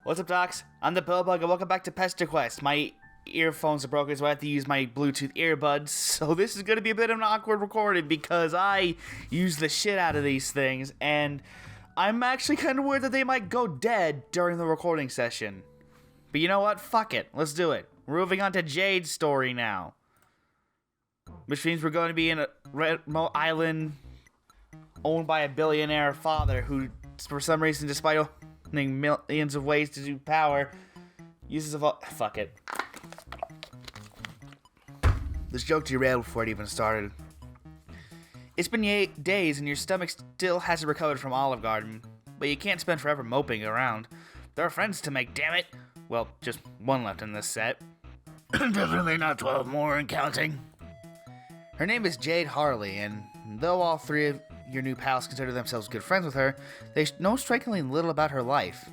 What's up, docs? I'm the Pillbug, and welcome back to Pesterquest. My earphones are broken, so I have to use my Bluetooth earbuds. So this is going to be a bit of an awkward recording because I use the shit out of these things, and I'm actually kind of worried that they might go dead during the recording session. But you know what? Fuck it. Let's do it. We're moving on to Jade's story now. Which means we're going to be in a remote island owned by a billionaire father who, for some reason, despite owning millions of ways to do power, uses a fuck it. This joke derailed before it even started. It's been days and your stomach still hasn't recovered from Olive Garden, but you can't spend forever moping around. There are friends to make, damn it! Well, just one left in this set. Definitely not 12 more and counting. Her name is Jade Harley, and though all three of your new pals consider themselves good friends with her, they know strikingly little about her life.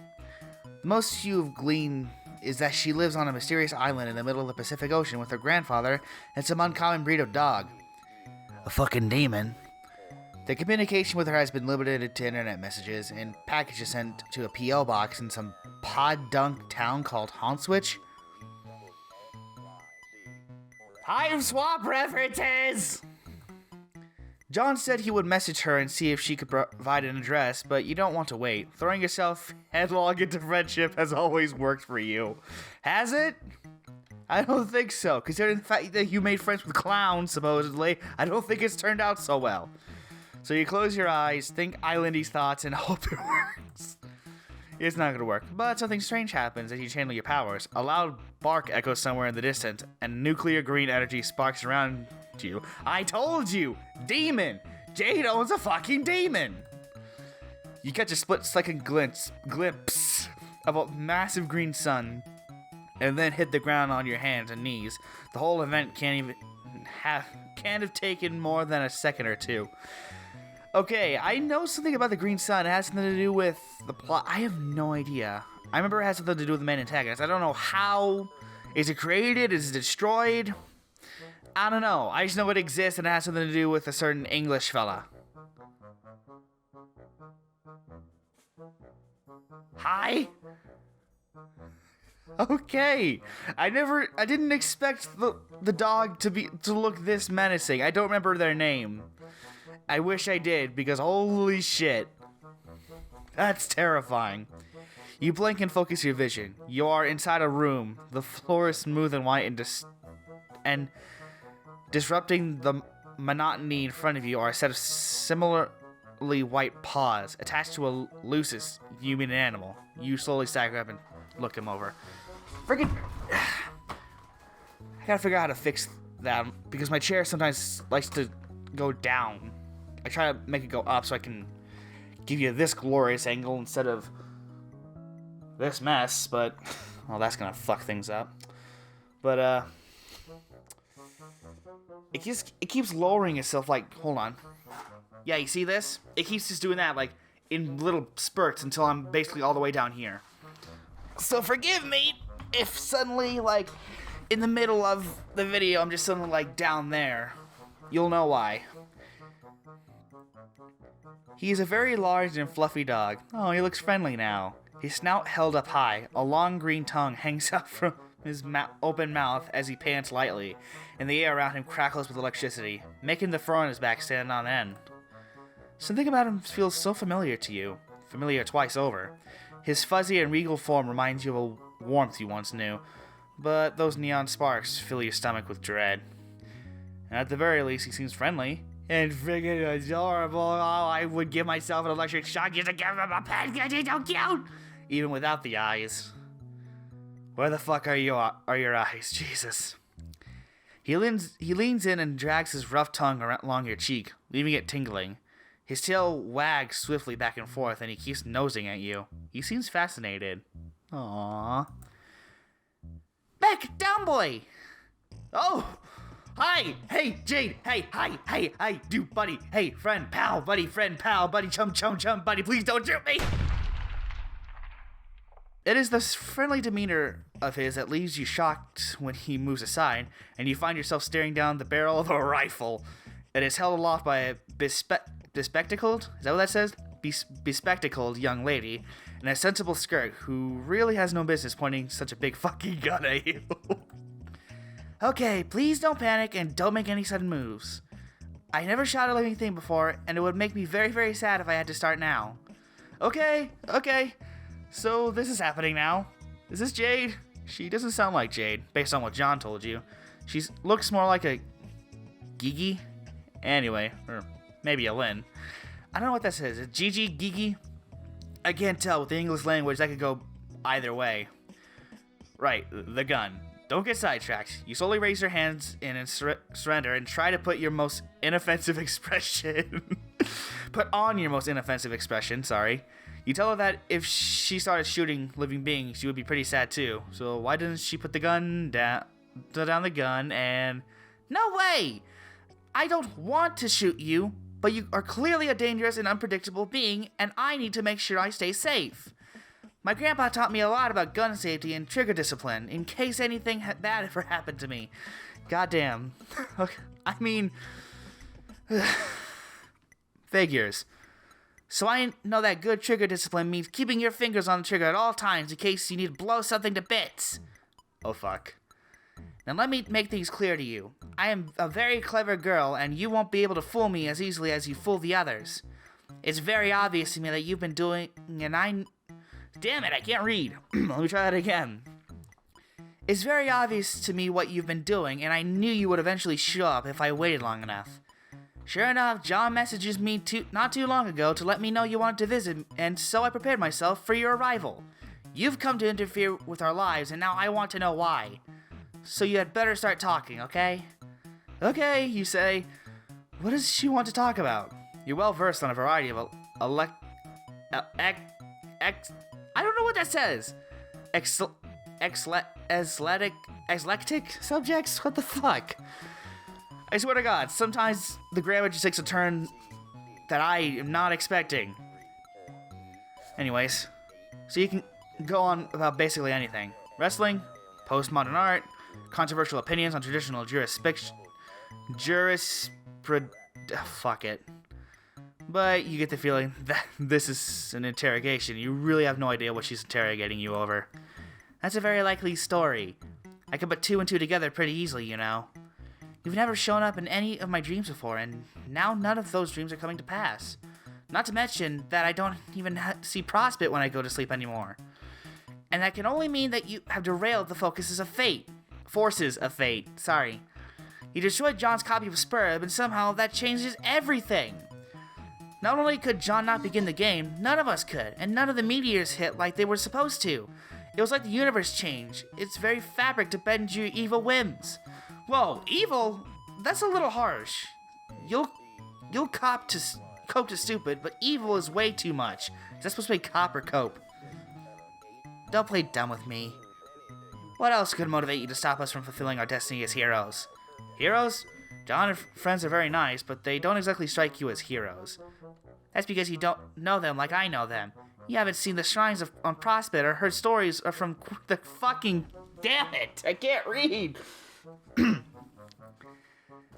The most you've gleaned is that she lives on a mysterious island in the middle of the Pacific Ocean with her grandfather and some uncommon breed of dog. A fucking demon. The communication with her has been limited to internet messages and packages sent to a P.O. box in some podunk town called Haunswich. Time swap references! John said he would message her and see if she could provide an address, but you don't want to wait. Throwing yourself headlong into friendship has always worked for you. Has it? I don't think so. Considering the fact that you made friends with clowns, supposedly, I don't think it's turned out so well. So you close your eyes, think islandy thoughts, and hope it works. It's not gonna work, but something strange happens as you channel your powers. A loud bark echoes somewhere in the distance, and nuclear green energy sparks around you. I told you! Demon! Jade owns a fucking demon! You catch a split-second glimpse of a massive green sun, and then hit the ground on your hands and knees. The whole event can't have taken more than a second or two. Okay, I know something about the green sun. It has something to do with the plot. I have no idea. I remember it has something to do with the main antagonist. I don't know how. Is it created? Is it destroyed? I don't know. I just know it exists and it has something to do with a certain English fella. Hi? Okay. I didn't expect the dog to look this menacing. I don't remember their name. I wish I did, because holy shit. That's terrifying. You blink and focus your vision. You are inside a room. The floor is smooth and white and disrupting the monotony in front of you are a set of similarly white paws attached to a loosest human animal. You slowly stagger up and look him over. Friggin'... I gotta figure out how to fix that, because my chair sometimes likes to go down. I try to make it go up so I can give you this glorious angle instead of this mess, but, well, that's gonna fuck things up. But, it keeps lowering itself, like, hold on. Yeah, you see this? It keeps just doing that, like, in little spurts until I'm basically all the way down here. So forgive me if suddenly, like, in the middle of the video, I'm just suddenly, like, down there. You'll know why. He is a very large and fluffy dog. Oh, he looks friendly now. His snout held up high, a long green tongue hangs out from his open mouth as he pants lightly, and the air around him crackles with electricity, making the fur on his back stand on end. Something about him feels so familiar to you, familiar twice over. His fuzzy and regal form reminds you of a warmth you once knew, but those neon sparks fill your stomach with dread. And at the very least, he seems friendly. And friggin' adorable. Oh, I would give myself an electric shock just to give him a pet because he's so cute! Even without the eyes. Where the fuck are your eyes? Jesus. He leans in and drags his rough tongue along your cheek, leaving it tingling. His tail wags swiftly back and forth, and he keeps nosing at you. He seems fascinated. Aww. Beck, down boy! Oh! Hi! Hey, Jade! Hey, hi, dude, buddy! Hey, friend, pal, buddy, chum, buddy, please don't shoot me! It is this friendly demeanor of his that leaves you shocked when he moves aside, and you find yourself staring down the barrel of a rifle. It is held aloft by a bespectacled, is that what that says? Bespectacled young lady, and a sensible skirt who really has no business pointing such a big fucking gun at you. Okay, please don't panic and don't make any sudden moves. I never shot a living thing before, and it would make me very, very sad if I had to start now. Okay. So this is happening now. Is this Jade? She doesn't sound like Jade, based on what John told you. She looks more like a Gigi? Anyway, or maybe a Lynn. I don't know what that says. Is it Gigi? Gigi? I can't tell. With the English language, that could go either way. Right, the gun. Don't get sidetracked. You slowly raise your hands in surrender and try to put your most inoffensive expression. Put on your most inoffensive expression, sorry. You tell her that if she started shooting living beings, she would be pretty sad too. So why doesn't she put the gun down the gun and... No way! I don't want to shoot you, but you are clearly a dangerous and unpredictable being, and I need to make sure I stay safe. My grandpa taught me a lot about gun safety and trigger discipline, in case anything bad ever happened to me. Goddamn. Okay. I mean... Figures. So I know that good trigger discipline means keeping your fingers on the trigger at all times in case you need to blow something to bits. Oh fuck. Now let me make things clear to you. I am a very clever girl, and you won't be able to fool me as easily as you fool the others. It's very obvious to me that you've been doing, and Damn it, I can't read. Let me try that again. It's very obvious to me what you've been doing, and I knew you would eventually show up if I waited long enough. Sure enough, John messages me not too long ago to let me know you wanted to visit, and so I prepared myself for your arrival. You've come to interfere with our lives, and now I want to know why. So you had better start talking, okay? Okay, you say. What does she want to talk about? You're well versed on a variety of I don't know what that says. Eclectic subjects? What the fuck? I swear to God, sometimes the grammar just takes a turn that I am not expecting. Anyways, so you can go on about basically anything. Wrestling, postmodern art, controversial opinions on traditional fuck it. But you get the feeling that this is an interrogation. You really have no idea what she's interrogating you over. That's a very likely story. I could put two and two together pretty easily, you know. You've never shown up in any of my dreams before, and now none of those dreams are coming to pass. Not to mention that I don't even see Prospect when I go to sleep anymore. And that can only mean that you have derailed the forces of fate. Sorry. You destroyed John's copy of Spur, and somehow that changes everything. Not only could John not begin the game, none of us could, and none of the meteors hit like they were supposed to. It was like the universe changed. Its very fabric to bend your evil whims. Whoa, evil? That's a little harsh. You'll cope to stupid, but evil is way too much. Is that supposed to be cop or cope? Don't play dumb with me. What else could motivate you to stop us from fulfilling our destiny as heroes? Heroes? John and friends are very nice, but they don't exactly strike you as heroes. That's because you don't know them like I know them. You haven't seen the shrines on Prospect or heard stories from the fucking... Damn it! I can't read!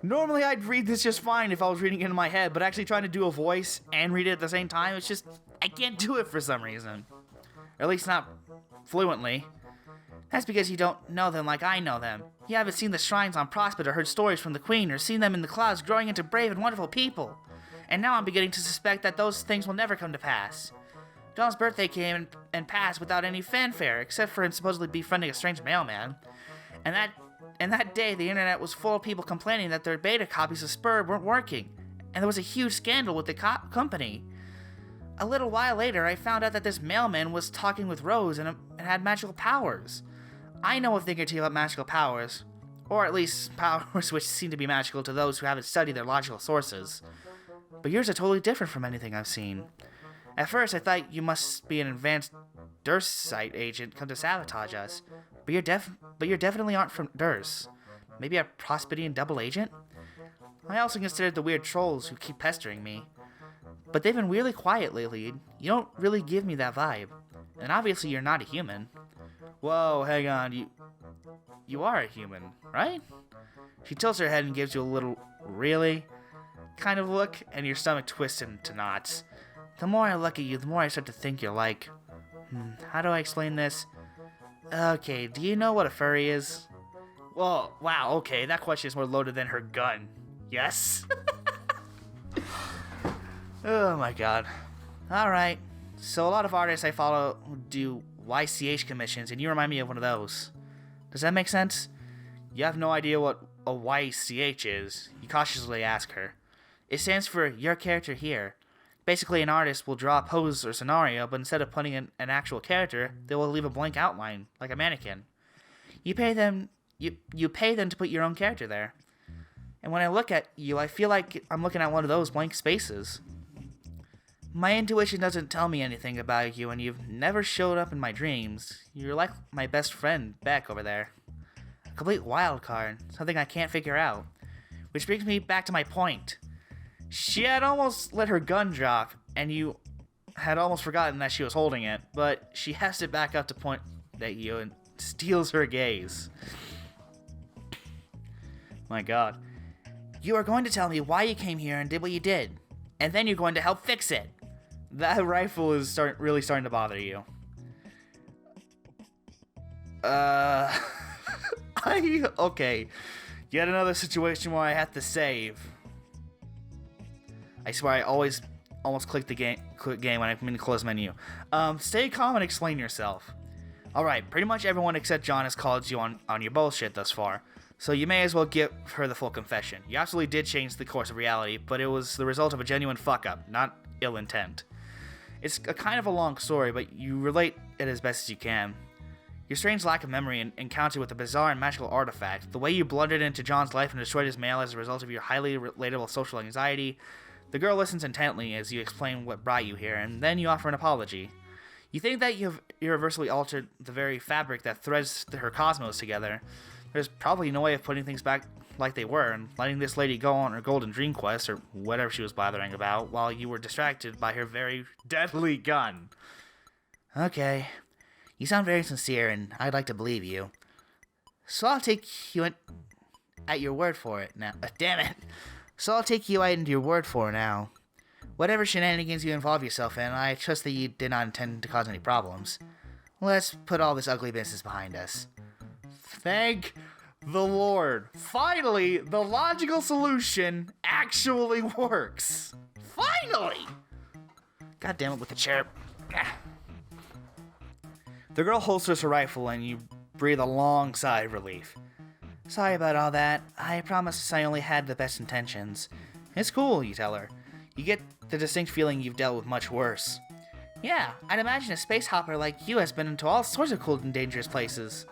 Normally I'd read this just fine if I was reading it in my head, but actually trying to do a voice and read it at the same time, it's just... I can't do it for some reason. Or at least not fluently. That's because you don't know them like I know them. You haven't seen the shrines on Prospect or heard stories from the Queen or seen them in the clouds growing into brave and wonderful people. And now I'm beginning to suspect that those things will never come to pass. John's birthday came and passed without any fanfare, except for him supposedly befriending a strange mailman. And that day, the internet was full of people complaining that their beta copies of Spur weren't working, and there was a huge scandal with the company. A little while later, I found out that this mailman was talking with Rose and had magical powers. I know a thing or two about magical powers, or at least powers which seem to be magical to those who haven't studied their logical sources. But yours are totally different from anything I've seen. At first, I thought you must be an advanced Dursite agent come to sabotage us, but you definitely aren't from Durs. Maybe a Prospedian double agent? I also considered the weird trolls who keep pestering me. But they've been really quiet lately. You don't really give me that vibe. And obviously you're not a human. Whoa, hang on, you are a human, right? She tilts her head and gives you a little, really? kind of look, and your stomach twists into knots. The more I look at you, the more I start to think you're like... How do I explain this? Okay, do you know what a furry is? Well, wow, okay, that question is more loaded than her gun. Yes? Oh my god. Alright, so a lot of artists I follow do YCH commissions, and you remind me of one of those. Does that make sense? You have no idea what a YCH is. You cautiously ask her. It stands for Your Character Here. Basically, an artist will draw a pose or scenario, but instead of putting in an actual character, they will leave a blank outline, like a mannequin. You pay them to put your own character there. And when I look at you, I feel like I'm looking at one of those blank spaces. My intuition doesn't tell me anything about you, and you've never showed up in my dreams. You're like my best friend, Beck, over there. A complete wild card, something I can't figure out. Which brings me back to my point. She had almost let her gun drop, and you had almost forgotten that she was holding it, but she has it back up to point at you and steals her gaze. My god. You are going to tell me why you came here and did what you did, and then you're going to help fix it. That rifle is really starting to bother you. Okay. Yet another situation where I have to save. I swear I always almost click game when I mean to close menu. Stay calm and explain yourself. Alright, pretty much everyone except John has called you on your bullshit thus far. So you may as well give her the full confession. You absolutely did change the course of reality, but it was the result of a genuine fuck-up, not ill intent. It's a kind of a long story, but you relate it as best as you can. Your strange lack of memory and encounter with a bizarre and magical artifact, the way you blundered into John's life and destroyed his mail as a result of your highly relatable social anxiety. The girl listens intently as you explain what brought you here, and then you offer an apology. You think that you've irreversibly altered the very fabric that threads her cosmos together. There's probably no way of putting things back like they were and letting this lady go on her golden dream quest or whatever she was blathering about while you were distracted by her very deadly gun. Okay. You sound very sincere and I'd like to believe you. So I'll take you at your word for it now. Damn it. So I'll take you at your word for it now. Whatever shenanigans you involve yourself in, I trust that you did not intend to cause any problems. Let's put all this ugly business behind us. Thank the Lord. Finally, the logical solution actually works. Finally! God damn it with the chair. The girl holsters her rifle and you breathe a long sigh of relief. Sorry about all that. I promise I only had the best intentions. It's cool, you tell her. You get the distinct feeling you've dealt with much worse. Yeah, I'd imagine a space hopper like you has been into all sorts of cool and dangerous places.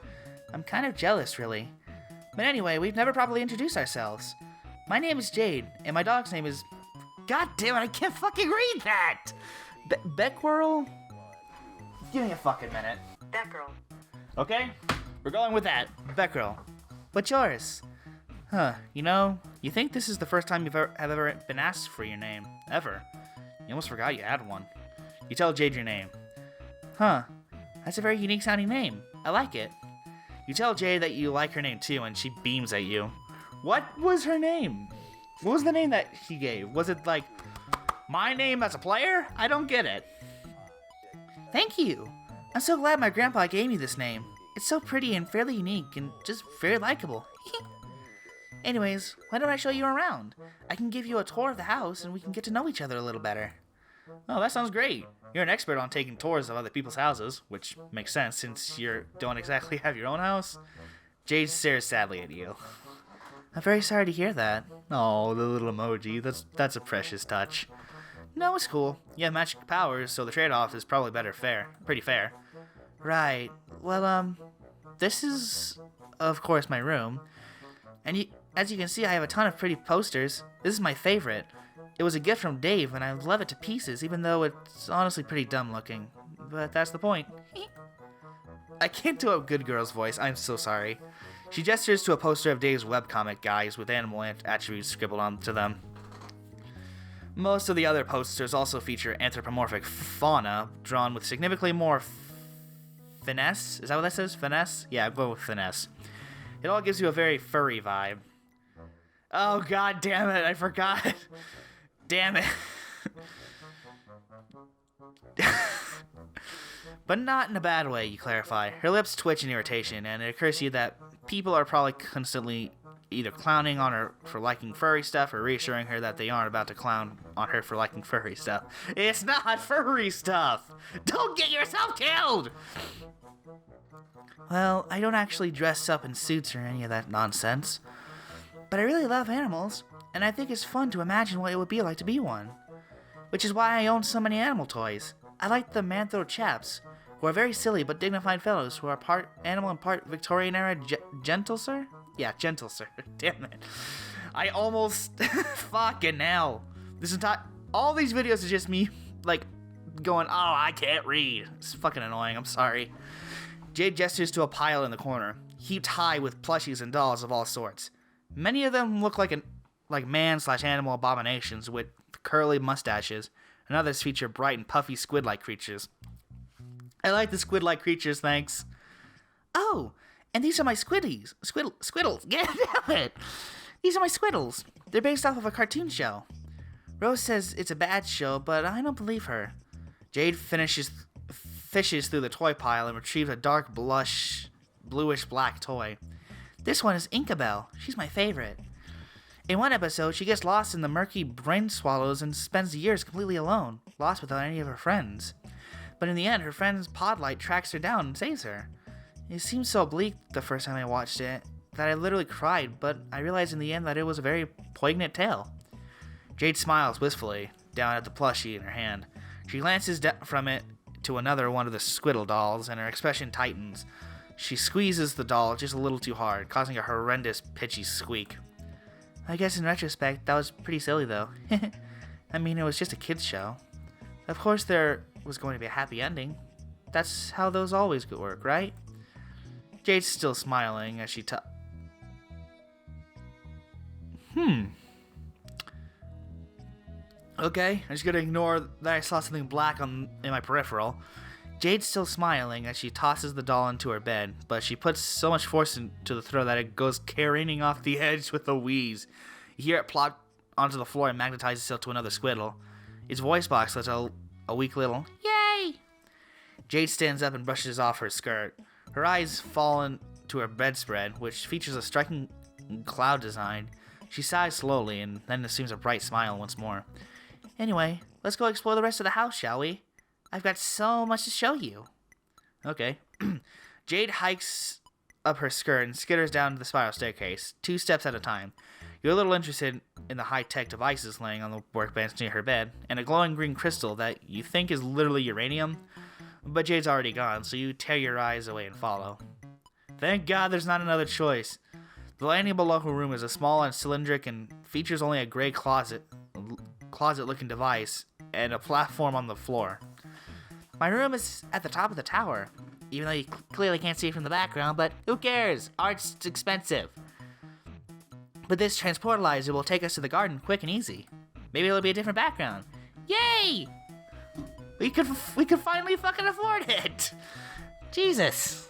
I'm kind of jealous, really. But anyway, we've never properly introduced ourselves. My name is Jade, and my dog's name is... God damn it, I can't fucking read that! Beckwhirl? Give me a fucking minute. Beckwhirl. Okay, we're going with that. Beckwhirl. What's yours? Huh, you think this is the first time have ever been asked for your name. Ever. You almost forgot you had one. You tell Jade your name. Huh, that's a very unique sounding name. I like it. You tell Jade that you like her name too, and she beams at you. What was her name? What was the name that he gave? Was it like, my name as a player? I don't get it. Thank you. I'm so glad my grandpa gave me this name. It's so pretty and fairly unique and just very likable. Anyways, why don't I show you around? I can give you a tour of the house and we can get to know each other a little better. Oh, that sounds great. You're an expert on taking tours of other people's houses, which makes sense since you don't exactly have your own house. Jade stares sadly at you. I'm very sorry to hear that. Oh, the little emoji. That's a precious touch. No, it's cool. You have magic powers, so the trade-off is probably pretty fair. Right. Well, this is, of course, my room. And as you can see, I have a ton of pretty posters. This is my favorite. It was a gift from Dave, and I love it to pieces, even though it's honestly pretty dumb looking. But that's the point. I can't do a good girl's voice, I'm so sorry. She gestures to a poster of Dave's webcomic guys with animal attributes scribbled onto them. Most of the other posters also feature anthropomorphic fauna, drawn with significantly more finesse. Is that what that says? Finesse? Yeah, go with finesse. It all gives you a very furry vibe. Oh, god damn it, I forgot. Damn it. But not in a bad way, you clarify. Her lips twitch in irritation, and it occurs to you that people are probably constantly either clowning on her for liking furry stuff or reassuring her that they aren't about to clown on her for liking furry stuff. It's not furry stuff! Don't get yourself killed! Well, I don't actually dress up in suits or any of that nonsense. But I really love animals, and I think it's fun to imagine what it would be like to be one. Which is why I own so many animal toys. I like the Mantho chaps, who are very silly but dignified fellows who are part animal and part Victorian era gentle sir? Yeah, gentle sir. Damn it. I almost fucking hell. All these videos are just me like going, oh, I can't read. It's fucking annoying. I'm sorry. Jade gestures to a pile in the corner, heaped high with plushies and dolls of all sorts. Many of them look like man/animal abominations with curly mustaches, and others feature bright and puffy squid-like creatures. I like the squid-like creatures, thanks. Oh, and these are my squiddies. Squiddles. Get it. These are my squiddles. They're based off of a cartoon show. Rose says it's a bad show, but I don't believe her. Jade fishes through the toy pile and retrieves a dark bluish-black toy. This one is Inkabelle. She's my favorite. In one episode, she gets lost in the murky brain swallows and spends years completely alone, lost without any of her friends. But in the end, her friend's podlight tracks her down and saves her. It seemed so bleak the first time I watched it that I literally cried, but I realized in the end that it was a very poignant tale. Jade smiles wistfully down at the plushie in her hand. She glances from it to another one of the Squiddle dolls, and her expression tightens. She squeezes the doll just a little too hard, causing a horrendous pitchy squeak. I guess in retrospect, that was pretty silly though. I mean, it was just a kid's show. Of course there was going to be a happy ending. That's how those always work, right? Jade's still smiling as she Okay, I'm just gonna ignore that I saw something black in my peripheral. Jade's still smiling as she tosses the doll into her bed, but she puts so much force into the throw that it goes careening off the edge with a wheeze. You hear it plop onto the floor and magnetize itself to another squiddle. Its voice box lets out a weak little, "Yay!" Jade stands up and brushes off her skirt. Her eyes fall into her bedspread, which features a striking cloud design. She sighs slowly and then assumes a bright smile once more. Anyway, let's go explore the rest of the house, shall we? I've got so much to show you. Okay. Jade hikes up her skirt and skitters down the spiral staircase, 2 steps at a time. You're a little interested in the high-tech devices laying on the workbench near her bed, and a glowing green crystal that you think is literally uranium, but Jade's already gone, so you tear your eyes away and follow. Thank God there's not another choice. The landing below her room is a small and cylindrical and features only a gray closet-looking device and a platform on the floor. My room is at the top of the tower, even though you clearly can't see it from the background, but who cares? Art's expensive. But this transportalizer will take us to the garden quick and easy. Maybe it'll be a different background. Yay! We could finally fucking afford it! Jesus.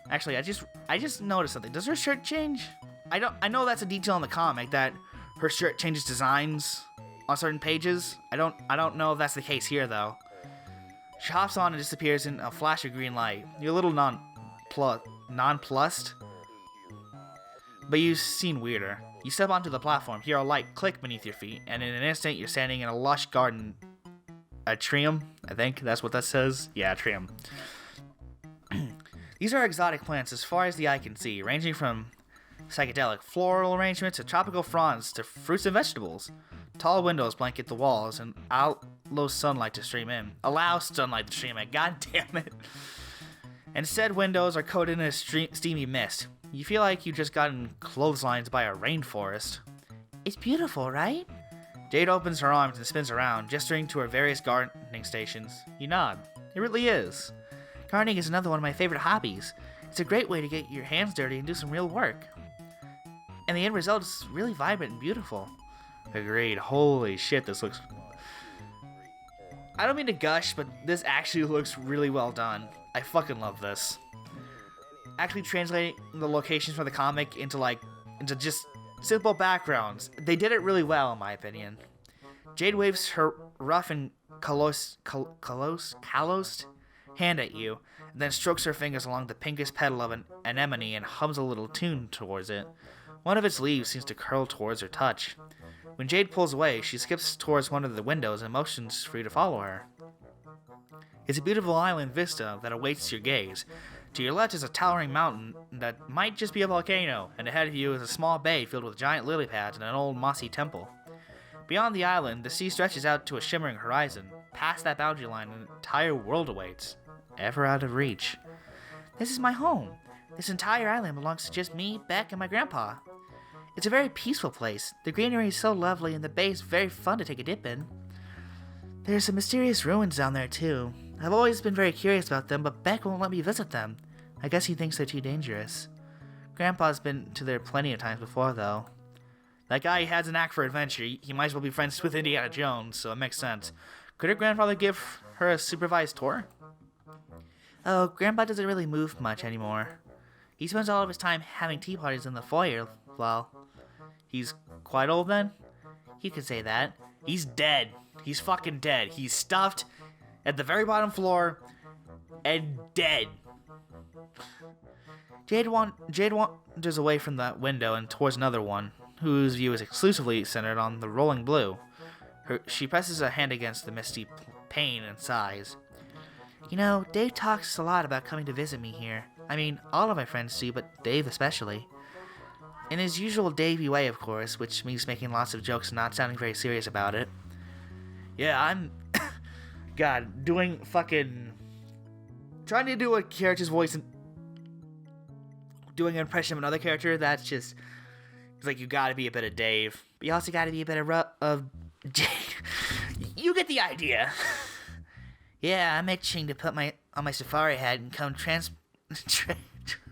Actually, I just noticed something. Does her shirt change? I know that's a detail in the comic that her shirt changes designs on certain pages. I don't know if that's the case here though. She hops on and disappears in a flash of green light. You're a little nonplussed, but you seem weirder. You step onto the platform, hear a light click beneath your feet, and in an instant you're standing in a lush garden. A trium, I think that's what that says. Yeah, a trium. These are exotic plants as far as the eye can see, ranging from psychedelic floral arrangements to tropical fronds to fruits and vegetables. Tall windows blanket the walls and allow sunlight to stream in. God damn it. And said windows are coated in a steamy mist. You feel like you've just gotten clotheslines by a rainforest. It's beautiful, right? Jade opens her arms and spins around, gesturing to her various gardening stations. You nod. It really is. Gardening is another one of my favorite hobbies. It's a great way to get your hands dirty and do some real work. And the end result is really vibrant and beautiful. Agreed. Holy shit, this looks... I don't mean to gush, but this actually looks really well done. I fucking love this. Actually translating the locations for the comic into just simple backgrounds. They did it really well, in my opinion. Jade waves her rough and calloused hand at you, and then strokes her fingers along the pinkest petal of an anemone and hums a little tune towards it. One of its leaves seems to curl towards her touch. When Jade pulls away, she skips towards one of the windows and motions for you to follow her. It's a beautiful island vista that awaits your gaze. To your left is a towering mountain that might just be a volcano, and ahead of you is a small bay filled with giant lily pads and an old mossy temple. Beyond the island, the sea stretches out to a shimmering horizon. Past that boundary line, an entire world awaits, ever out of reach. This is my home. This entire island belongs to just me, Beck, and my grandpa. It's a very peaceful place. The greenery is so lovely, and the bay is very fun to take a dip in. There's some mysterious ruins down there, too. I've always been very curious about them, but Beck won't let me visit them. I guess he thinks they're too dangerous. Grandpa's been to there plenty of times before, though. That guy has a knack for adventure. He might as well be friends with Indiana Jones, so it makes sense. Could her grandfather give her a supervised tour? Oh, Grandpa doesn't really move much anymore. He spends all of his time having tea parties in the foyer. Well, he's quite old then? You could say that. He's dead. He's fucking dead. He's stuffed at the very bottom floor and dead. Jade wanders away from that window and towards another one, whose view is exclusively centered on the rolling blue. She presses a hand against the misty pane and sighs. You know, Dave talks a lot about coming to visit me here. I mean, all of my friends do, but Dave especially. In his usual Davey way, of course, which means making lots of jokes and not sounding very serious about it. Yeah, I'm... God, doing fucking... Trying to do a character's voice and... Doing an impression of another character, that's just... It's like, you gotta be a bit of Dave. But you also gotta be a bit of Jade. You get the idea. Yeah, I'm itching to put on my safari hat and come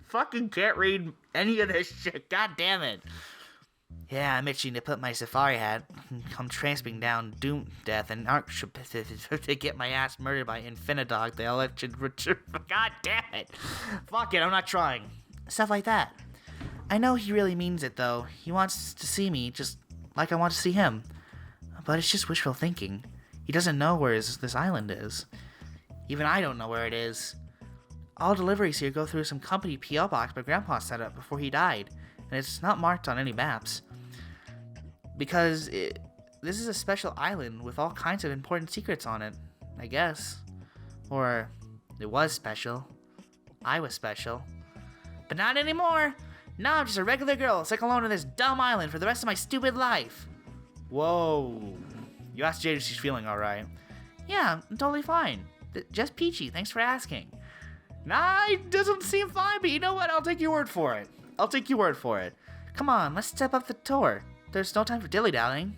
fucking can't read any of this shit. God damn it. Yeah, I'm itching to put my safari hat and come tramping down Doom Death and to get my ass murdered by Infinidog, the electric God damn it. Fuck it, I'm not trying. Stuff like that. I know he really means it, though. He wants to see me just like I want to see him. But it's just wishful thinking. He doesn't know where this island is. Even I don't know where it is. All deliveries here go through some company P.O. box my grandpa set up before he died, and it's not marked on any maps. Because this is a special island with all kinds of important secrets on it, I guess. Or it was special. I was special. But not anymore! Now I'm just a regular girl stuck alone on this dumb island for the rest of my stupid life. Whoa. You asked Jade if she's feeling alright. Yeah, I'm totally fine. Just peachy, thanks for asking. Nah, it doesn't seem fine, but you know what? I'll take your word for it. Come on, let's step up the tour. There's no time for dilly-dallying.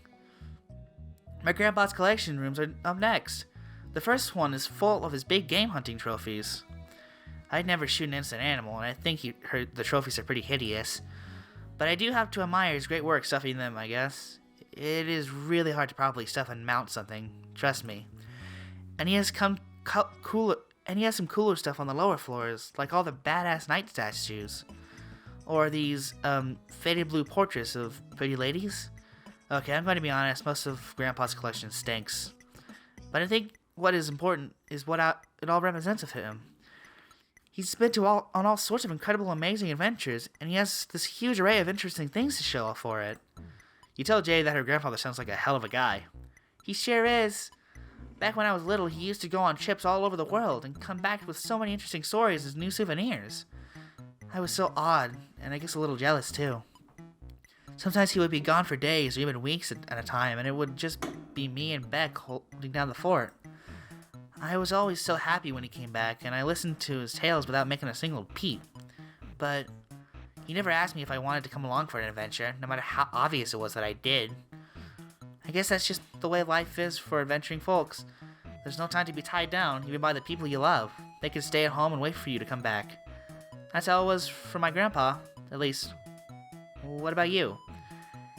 My grandpa's collection rooms are up next. The first one is full of his big game hunting trophies. I'd never shoot an innocent animal, and I think the trophies are pretty hideous. But I do have to admire his great work stuffing them, I guess. It is really hard to properly stuff and mount something, trust me. And he has some cooler stuff on the lower floors, like all the badass knight statues. Or these, faded blue portraits of pretty ladies. Okay, I'm going to be honest, most of Grandpa's collection stinks. But I think what is important is what it all represents of him. He's been on all sorts of incredible, amazing adventures, and he has this huge array of interesting things to show off for it. You tell Jade that her grandfather sounds like a hell of a guy. He sure is. Back when I was little, he used to go on trips all over the world and come back with so many interesting stories as new souvenirs. I was so awed, and I guess a little jealous too. Sometimes he would be gone for days or even weeks at a time, and it would just be me and Beck holding down the fort. I was always so happy when he came back, and I listened to his tales without making a single peep. But he never asked me if I wanted to come along for an adventure, no matter how obvious it was that I did. I guess that's just the way life is for adventuring folks. There's no time to be tied down, even by the people you love. They can stay at home and wait for you to come back. That's how it was for my grandpa, at least. What about you?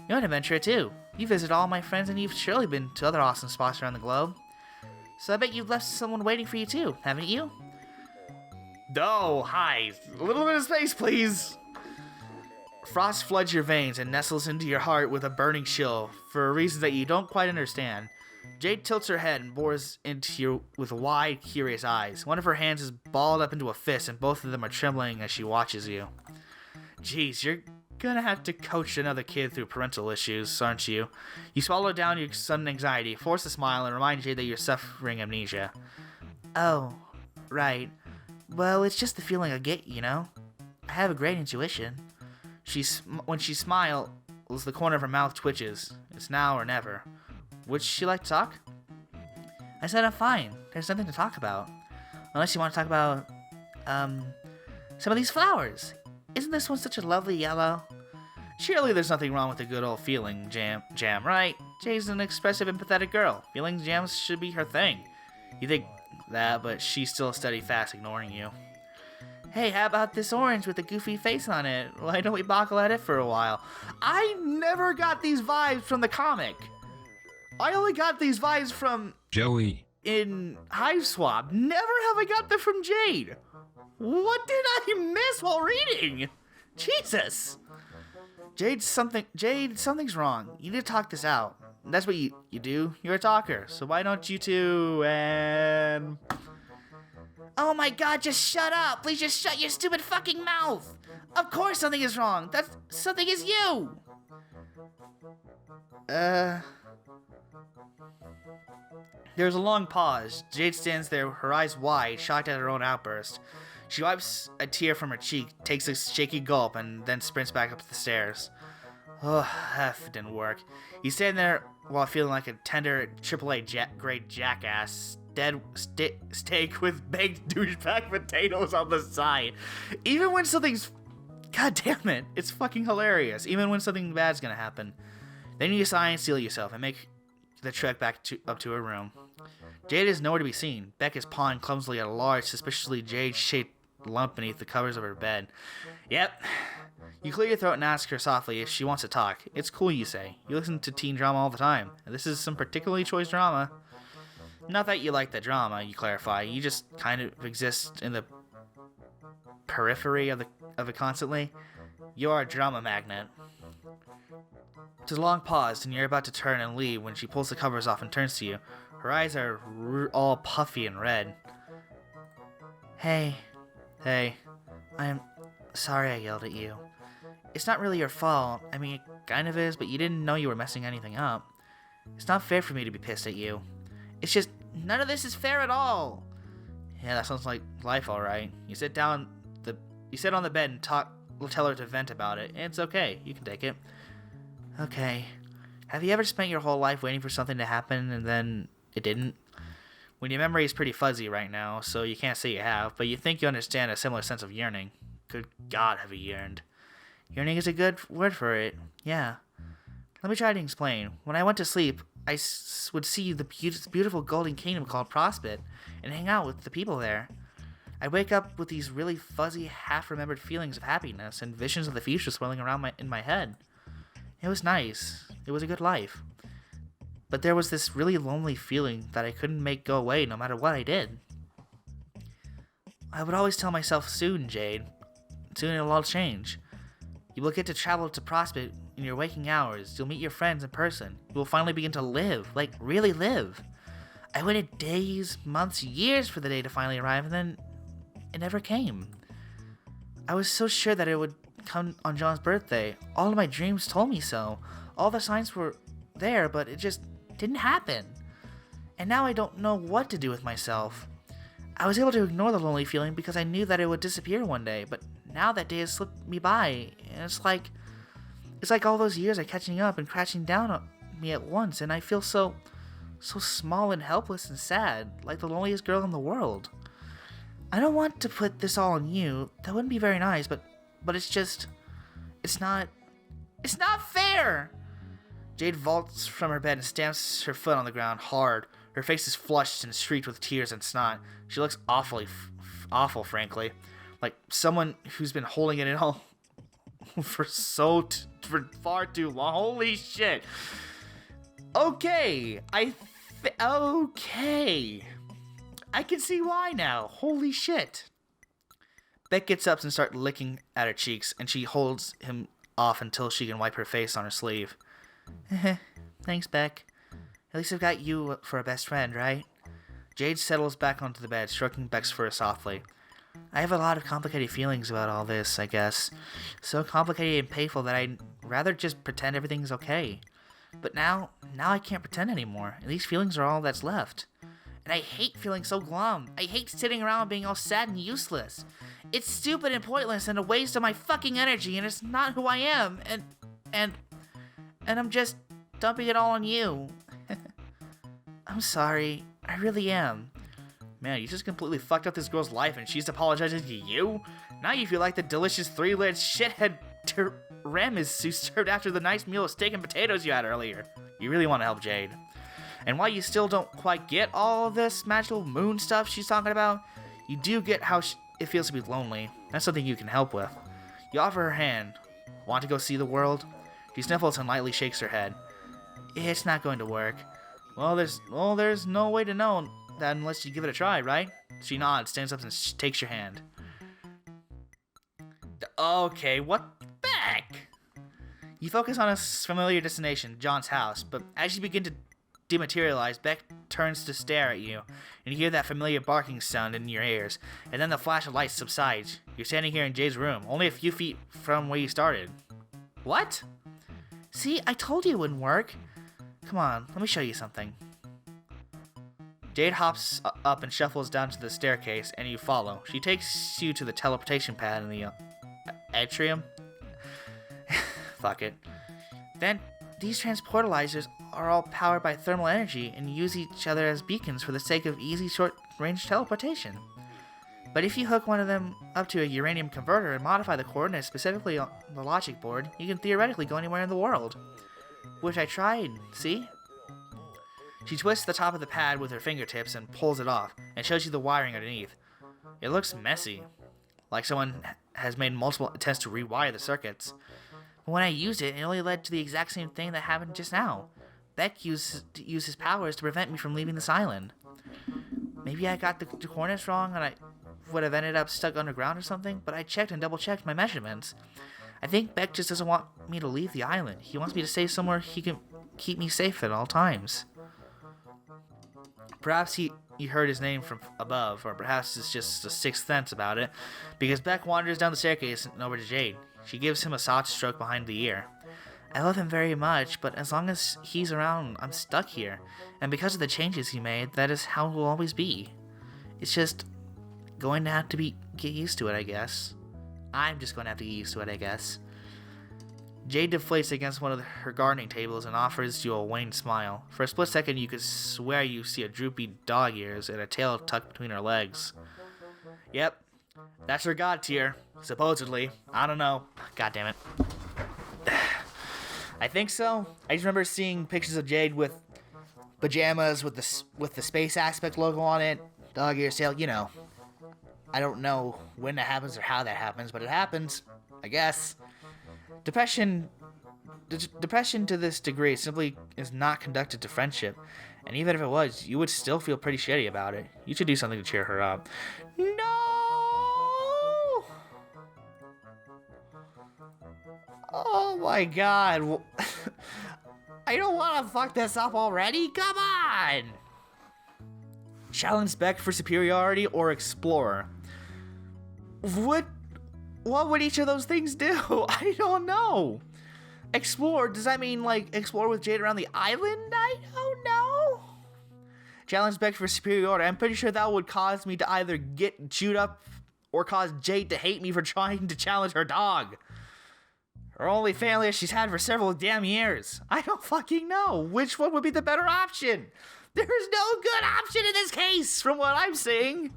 You're an adventurer too. You visit all my friends and you've surely been to other awesome spots around the globe. So I bet you've left someone waiting for you too, haven't you? Oh, hi. A little bit of space, please. Frost floods your veins and nestles into your heart with a burning chill for a reason that you don't quite understand. Jade tilts her head and bores into you with wide, curious eyes. One of her hands is balled up into a fist, and both of them are trembling as she watches you. Geez, you're gonna have to coach another kid through parental issues, aren't you? You swallow down your sudden anxiety, force a smile, and remind Jade that you're suffering amnesia. Oh, right. Well, it's just the feeling I get, you know? I have a great intuition. When she smiles, the corner of her mouth twitches. It's now or never. Would she like to talk? I said I'm fine. There's nothing to talk about. Unless you want to talk about, some of these flowers. Isn't this one such a lovely yellow? Surely there's nothing wrong with a good old feeling jam, right? Jade's an expressive, empathetic girl. Feelings jams should be her thing. You think that, but she's still steady-fast ignoring you. Hey, how about this orange with a goofy face on it? Why don't we boggle at it for a while? I never got these vibes from the comic. I only got these vibes from Joey in Hive Swap. Never have I got them from Jade. What did I miss while reading? Jesus. Jade, something's wrong. You need to talk this out. That's what you do. You're a talker. So why don't you two and... Oh my god, just shut up. Please just shut your stupid fucking mouth. Of course something is wrong. Something is you. There's a long pause. Jade stands there, her eyes wide, shocked at her own outburst. She wipes a tear from her cheek, takes a shaky gulp, and then sprints back up the stairs. Oh, F didn't work. He's standing there while feeling like a tender AAA grade jackass, dead steak with baked douchebag potatoes on the side. Even when something's... God damn it, it's fucking hilarious. Even when something bad's gonna happen. Then you sigh and seal yourself and make the trek back up to her room. Jade is nowhere to be seen. Beck is pawing clumsily at a large, suspiciously jade-shaped lump beneath the covers of her bed. Yep. You clear your throat and ask her softly if she wants to talk. It's cool, you say. You listen to teen drama all the time, and this is some particularly choice drama. Not that you like the drama, you clarify. You just kind of exist in the periphery of it constantly. You're a drama magnet. There's a long pause, and you're about to turn and leave when she pulls the covers off and turns to you. Her eyes are all puffy and red. Hey, I'm sorry I yelled at you. It's not really your fault. I mean, it kind of is, but you didn't know you were messing anything up. It's not fair for me to be pissed at you. It's just, none of this is fair at all. Yeah, that sounds like life, alright. You sit on the bed and tell her to vent about it. It's okay, you can take it. Okay. Have you ever spent your whole life waiting for something to happen and then it didn't? When your memory is pretty fuzzy right now, so you can't say you have, but you think you understand a similar sense of yearning. Good God, have you yearned? Yearning is a good word for it, yeah. Let me try to explain. When I went to sleep, I would see the beautiful golden kingdom called Prospect and hang out with the people there. I'd wake up with these really fuzzy, half-remembered feelings of happiness and visions of the future swirling around in my head. It was nice. It was a good life. But there was this really lonely feeling that I couldn't make go away no matter what I did. I would always tell myself, soon, Jade. Soon it'll all change. You will get to travel to Prospect in your waking hours. You'll meet your friends in person. You will finally begin to live. Like, really live. I waited days, months, years for the day to finally arrive, and then it never came. I was so sure that it would come on John's birthday. All of my dreams told me so. All the signs were there, but it just didn't happen. And now I don't know what to do with myself. I was able to ignore the lonely feeling because I knew that it would disappear one day, but now that day has slipped me by, and it's like all those years are catching up and crashing down on me at once, and I feel so small and helpless and sad, like the loneliest girl in the world. I don't want to put this all on you. That wouldn't be very nice, but it's not fair. Jade vaults from her bed and stamps her foot on the ground hard. Her face is flushed and streaked with tears and snot. She looks awful, frankly. Like someone who's been holding it in all for far too long. Holy shit. Okay. Okay. I can see why now. Holy shit. Beck gets up and starts licking at her cheeks, and she holds him off until she can wipe her face on her sleeve. Thanks, Beck. At least I've got you for a best friend, right? Jade settles back onto the bed, stroking Beck's fur softly. I have a lot of complicated feelings about all this, I guess. So complicated and painful that I'd rather just pretend everything's okay. But now I can't pretend anymore, and these feelings are all that's left. And I hate feeling so glum. I hate sitting around being all sad and useless. It's stupid and pointless and a waste of my fucking energy, and it's not who I am, and I'm just dumping it all on you. I'm sorry. I really am. Man, you just completely fucked up this girl's life and she's apologizing to you? Now you feel like the delicious three-legged shithead Tyrannosaurus who served after the nice meal of steak and potatoes you had earlier. You really want to help Jade. And while you still don't quite get all of this magical moon stuff she's talking about, you do get how it feels to be lonely. That's something you can help with. You offer her hand. Want to go see the world? She sniffles and lightly shakes her head. It's not going to work. Well, there's no way to know that unless you give it a try, right? She nods, stands up, and takes your hand. Okay, what back? You focus on a familiar destination, John's house, but as you begin to dematerialize, Beck turns to stare at you, and you hear that familiar barking sound in your ears, and then the flash of light subsides. You're standing here in Jade's room, only a few feet from where you started. What? See, I told you it wouldn't work. Come on, let me show you something. Jade hops up and shuffles down to the staircase, and you follow. She takes you to the teleportation pad in the atrium. Fuck it. Then, these transportalizers are all powered by thermal energy and use each other as beacons for the sake of easy short-range teleportation. But if you hook one of them up to a uranium converter and modify the coordinates specifically on the logic board, you can theoretically go anywhere in the world. Which I tried, see? She twists the top of the pad with her fingertips and pulls it off, and shows you the wiring underneath. It looks messy, like someone has made multiple attempts to rewire the circuits. But when I used it, it only led to the exact same thing that happened just now. Beck used his powers to prevent me from leaving this island. Maybe I got the coordinates wrong and I would have ended up stuck underground or something, but I checked and double-checked my measurements. I think Beck just doesn't want me to leave the island. He wants me to stay somewhere he can keep me safe at all times. Perhaps he heard his name from above, or perhaps it's just a sixth sense about it, because Beck wanders down the staircase and over to Jade. She gives him a soft stroke behind the ear. I love him very much, but as long as he's around, I'm stuck here. And because of the changes he made, that is how it will always be. It's just going to have to get used to it, I guess. I'm just going to have to get used to it, I guess. Jade deflates against one of her gardening tables and offers you a wan smile. For a split second, you could swear you see a droopy dog ears and a tail tucked between her legs. Yep, that's her god tier, supposedly. I don't know. God damn it. I think so. I just remember seeing pictures of Jade with pajamas with the space aspect logo on it, dog ears, tail, you know. I don't know when that happens or how that happens, but it happens, I guess. Depression to this degree simply is not conducted to friendship, and even if it was, you would still feel pretty shitty about it. You should do something to cheer her up. No! Oh my god. I don't want to fuck this up already. Come on! Challenge Beck for superiority or explore. What would each of those things do? I don't know. Explore, does that mean like explore with Jade around the island? I don't know. Challenge Beck for superiority. I'm pretty sure that would cause me to either get chewed up or cause Jade to hate me for trying to challenge her dog. Her only family she's had for several damn years. I don't fucking know. Which one would be the better option? There's no good option in this case, from what I'm seeing.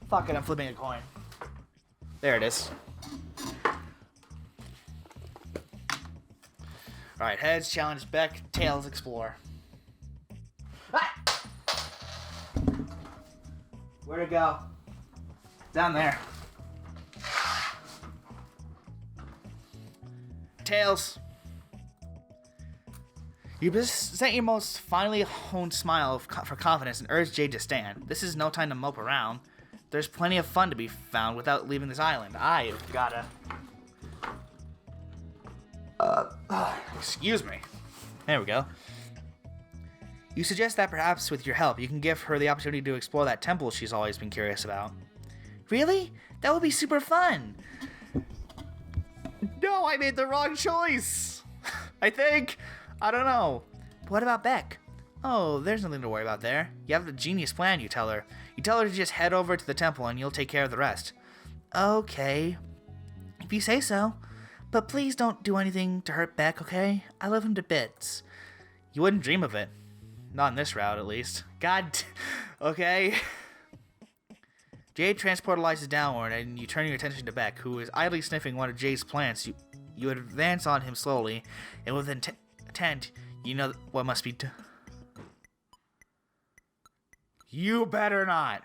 Fuck it, I'm flipping a coin. There it is. Alright, heads, challenge Beck, tails, explore. Ah! Where'd it go? Down there. Tails. You present your most finely honed smile for confidence and urge Jade to stand. This is no time to mope around. There's plenty of fun to be found without leaving this island. I've gotta... excuse me. There we go. You suggest that perhaps with your help, you can give her the opportunity to explore that temple she's always been curious about. Really? That would be super fun. No, I made the wrong choice. I think. I don't know. What about Beck? Oh, there's nothing to worry about there. You have the genius plan, you tell her. You tell her to just head over to the temple and you'll take care of the rest. Okay. If you say so. But please don't do anything to hurt Beck, okay? I love him to bits. You wouldn't dream of it. Not in this route, at least. God. Okay. Jade transportalizes downward, and you turn your attention to Beck, who is idly sniffing one of Jade's plants. You advance on him slowly, and with intent, you know what must be done. You better not.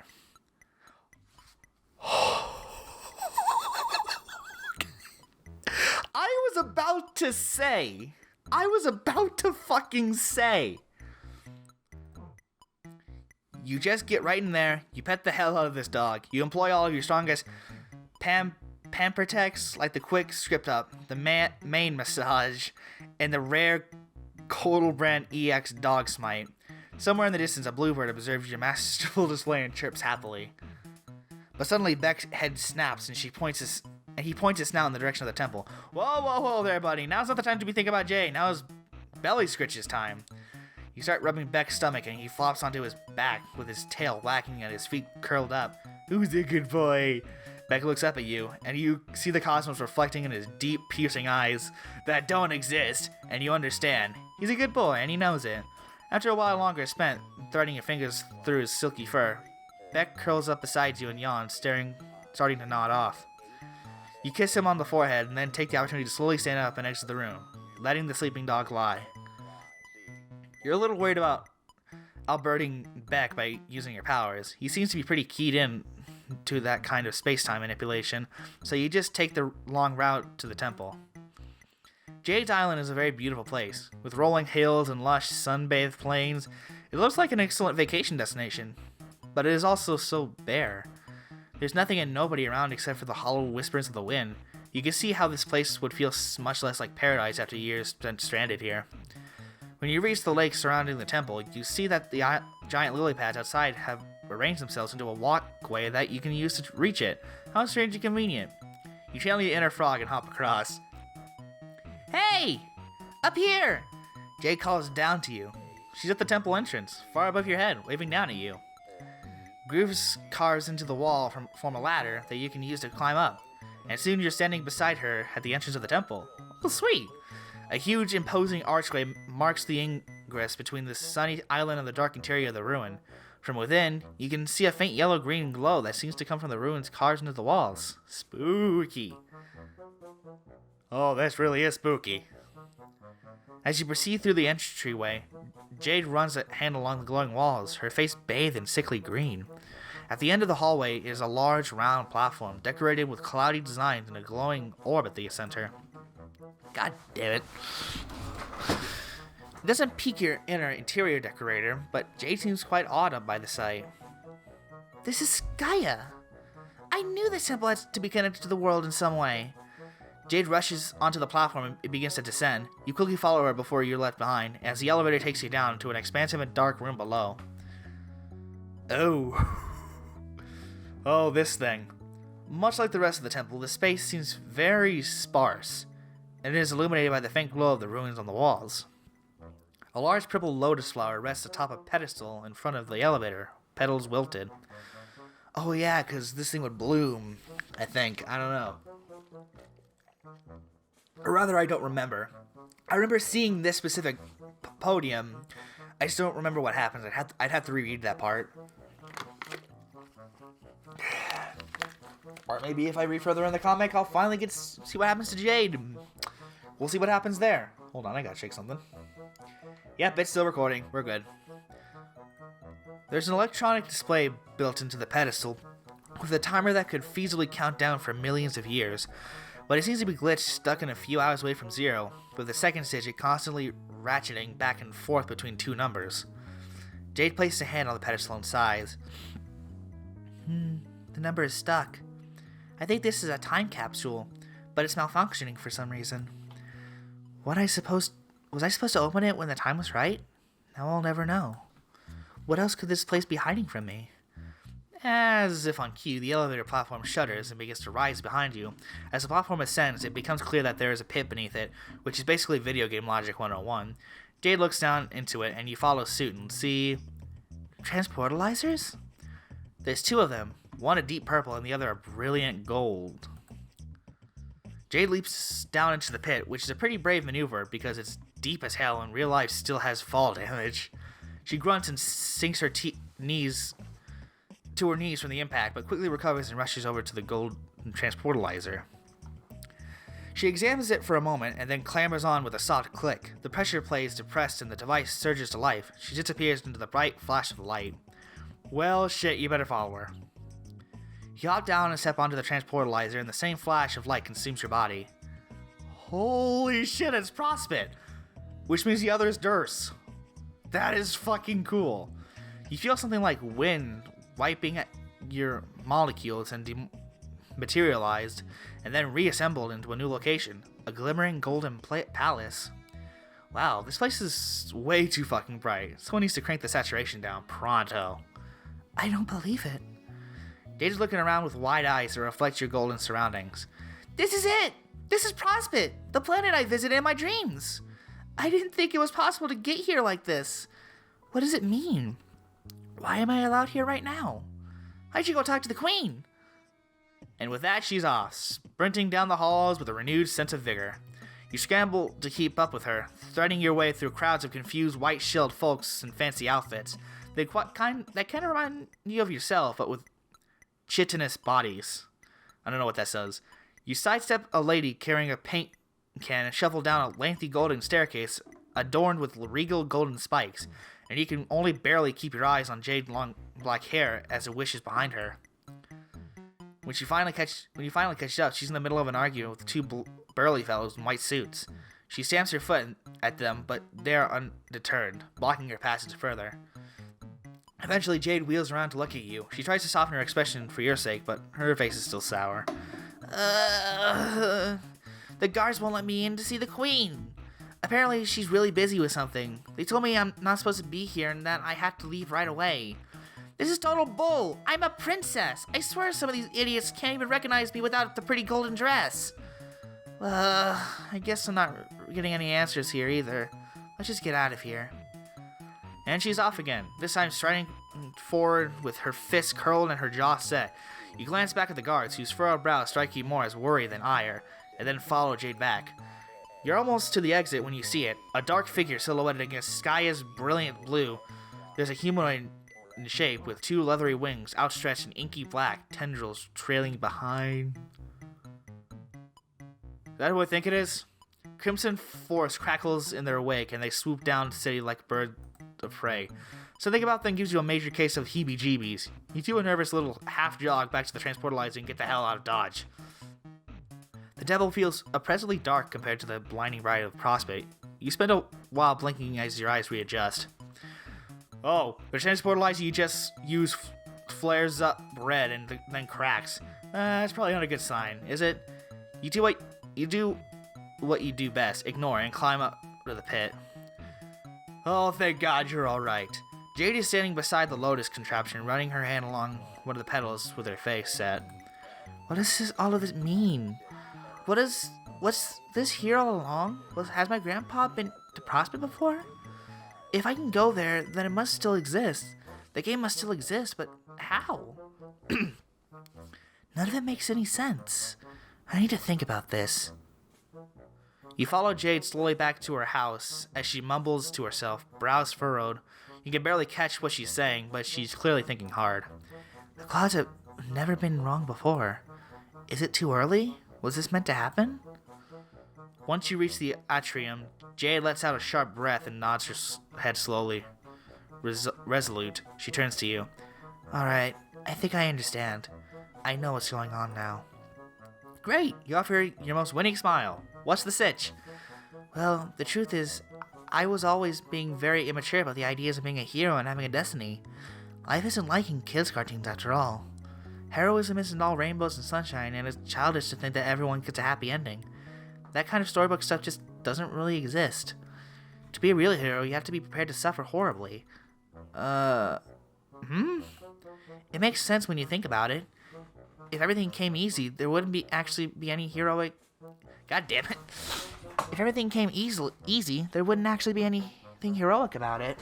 I was about to fucking say. You just get right in there, you pet the hell out of this dog, you employ all of your strongest pampertex, like the quick script up, the main massage, and the rare Codal brand EX dog smite. Somewhere in the distance, a bluebird observes your masterful display and chirps happily. But suddenly Beck's head snaps and he points his snout in the direction of the temple. Whoa there, buddy. Now's not the time to be thinking about Jay. Now is belly scritches time. You start rubbing Beck's stomach and he flops onto his back with his tail whacking and his feet curled up. Who's a good boy? Beck looks up at you and you see the cosmos reflecting in his deep, piercing eyes that don't exist, and you understand. He's a good boy and he knows it. After a while longer spent threading your fingers through his silky fur, Beck curls up beside you and yawns, starting to nod off. You kiss him on the forehead and then take the opportunity to slowly stand up and exit the room, letting the sleeping dog lie. You're a little worried about outbirding Beck by using your powers. He seems to be pretty keyed in to that kind of space-time manipulation, so you just take the long route to the temple. Jade's Island is a very beautiful place, with rolling hills and lush, sun-bathed plains. It looks like an excellent vacation destination, but it is also so bare. There's nothing and nobody around except for the hollow whispers of the wind. You can see how this place would feel much less like paradise after years spent stranded here. When you reach the lake surrounding the temple, you see that the giant lily pads outside have arranged themselves into a walkway that you can use to reach it. How strange and convenient. You channel the inner frog and hop across. Hey! Up here! Jade calls down to you. She's at the temple entrance, far above your head, waving down at you. Grooves carved into the wall form a ladder that you can use to climb up, and soon you're standing beside her at the entrance of the temple. Oh, sweet! A huge, imposing archway marks the ingress between the sunny island and the dark interior of the ruin. From within, you can see a faint yellow-green glow that seems to come from the ruins carved into the walls. Spooky. Oh, this really is spooky. As you proceed through the entryway, Jade runs a hand along the glowing walls, her face bathed in sickly green. At the end of the hallway is a large, round platform decorated with cloudy designs and a glowing orb at the center. God damn it. It doesn't pique your interior decorator, but Jade seems quite awed by the sight. This is Gaia. I knew this temple had to be connected to the world in some way. Jade rushes onto the platform and begins to descend. You quickly follow her before you're left behind, as the elevator takes you down to an expansive and dark room below. Oh. Oh, this thing. Much like the rest of the temple, the space seems very sparse, and it is illuminated by the faint glow of the ruins on the walls. A large purple lotus flower rests atop a pedestal in front of the elevator, petals wilted. Oh yeah, because this thing would bloom, I think. I don't know. Or rather, I don't remember. I remember seeing this specific podium. I just don't remember what happens. I'd have to reread that part. Or maybe if I read further in the comic, I'll finally see what happens to Jade. We'll see what happens there. Hold on, I gotta shake something. Yep, it's still recording. We're good. There's an electronic display built into the pedestal with a timer that could feasibly count down for millions of years, but it seems to be glitched, stuck in a few hours away from zero, with the second digit constantly ratcheting back and forth between two numbers. Jade placed a hand on the pedestal and sighs. The number is stuck. I think this is a time capsule, but it's malfunctioning for some reason. Was I supposed to open it when the time was right? Now I'll never know. What else could this place be hiding from me? As if on cue, the elevator platform shudders and begins to rise behind you. As the platform ascends, it becomes clear that there is a pit beneath it, which is basically video game logic 101. Jade looks down into it, and you follow suit and see... transportalizers? There's two of them, one a deep purple and the other a brilliant gold. Jade leaps down into the pit, which is a pretty brave maneuver because it's deep as hell and real life still has fall damage. She grunts and sinks her knees to her knees from the impact, but quickly recovers and rushes over to the gold transportalizer. She examines it for a moment and then clambers on with a soft click. The pressure plays depressed and the device surges to life. She disappears into the bright flash of light. Well, shit, you better follow her. You hop down and step onto the transportalizer and the same flash of light consumes your body. Holy shit, it's Prospect! Which means the other is Durst. That is fucking cool. You feel something like wind wiping at your molecules and dematerialized, and then reassembled into a new location, a glimmering golden palace. Wow, this place is way too fucking bright. Someone needs to crank the saturation down pronto. I don't believe it. Jade is looking around with wide eyes that reflect your golden surroundings. This is it! This is Prospect, the planet I visited in my dreams. I didn't think it was possible to get here like this. What does it mean? Why am I allowed here right now? I should go talk to the Queen. And with that, she's off, sprinting down the halls with a renewed sense of vigor. You scramble to keep up with her, threading your way through crowds of confused white-shelled folks in fancy outfits. That kind of remind you of yourself, but with chitinous bodies. I don't know what that says. You sidestep a lady carrying a paint can and shuffle down a lengthy golden staircase adorned with regal golden spikes, and you can only barely keep your eyes on Jade's long black hair as it wishes behind her. When you finally catch up, she's in the middle of an argument with two burly fellows in white suits. She stamps her foot at them, but they are undeterred, blocking her passage further. Eventually, Jade wheels around to look at you. She tries to soften her expression for your sake, but her face is still sour. The guards won't let me in to see the Queen. Apparently, she's really busy with something. They told me I'm not supposed to be here and that I have to leave right away. This is total bull. I'm a princess. I swear some of these idiots can't even recognize me without the pretty golden dress. I guess I'm not getting any answers here either. Let's just get out of here. And she's off again, this time striding forward with her fists curled and her jaw set. You glance back at the guards, whose furrowed brows strike you more as worry than ire, and then follow Jade back. You're almost to the exit when you see it, a dark figure silhouetted against sky as brilliant blue. There's a humanoid in shape with two leathery wings outstretched in inky black, tendrils trailing behind. Is that who I think it is? Crimson force crackles in their wake, and they swoop down the city like birds of prey. Something about them gives you a major case of heebie-jeebies. You do a nervous little half-jog back to the transportalizer and get the hell out of Dodge. The devil feels oppressively dark compared to the blinding bright of Prospect. You spend a while blinking as your eyes readjust. Oh, the transportalizer you just use flares up red and then cracks. That's probably not a good sign, is it? You do what you do best, ignore and climb up to the pit. Oh, thank God you're alright. Jade is standing beside the Lotus contraption, running her hand along one of the pedals with her face set. What does all of this mean? What's this here all along? Has my grandpa been to Prospect before? If I can go there, then it must still exist. The game must still exist, but how? None of it makes any sense. I need to think about this. You follow Jade slowly back to her house as she mumbles to herself, brows furrowed. You can barely catch what she's saying, but she's clearly thinking hard. The clouds have never been wrong before. Is it too early? Was this meant to happen? Once you reach the atrium, Jade lets out a sharp breath and nods her head slowly. Resolute, she turns to you. Alright, I think I understand. I know what's going on now. Great, you offer your most winning smile. What's the sitch? Well, the truth is, I was always being very immature about the ideas of being a hero and having a destiny. Life isn't like in kids' cartoons after all. Heroism isn't all rainbows and sunshine, and it's childish to think that everyone gets a happy ending. That kind of storybook stuff just doesn't really exist. To be a real hero, you have to be prepared to suffer horribly. It makes sense when you think about it. If everything came easy, there wouldn't actually be any heroic... God damn it. If everything came easy, there wouldn't actually be anything heroic about it.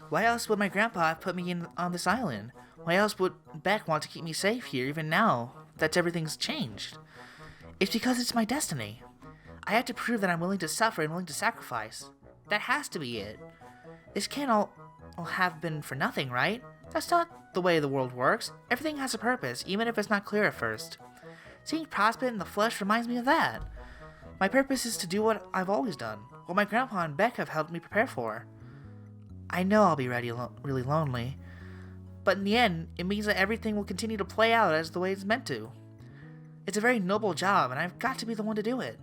Why else would my grandpa have put me on this island? Why else would Beck want to keep me safe here even now that everything's changed? It's because it's my destiny. I have to prove that I'm willing to suffer and willing to sacrifice. That has to be it. This can't all have been for nothing, right? That's not the way the world works. Everything has a purpose, even if it's not clear at first. Seeing Prospect in the flesh reminds me of that. My purpose is to do what I've always done, what my grandpa and Beck have helped me prepare for. I know I'll be really lonely, but in the end, it means that everything will continue to play out as the way it's meant to. It's a very noble job, and I've got to be the one to do it.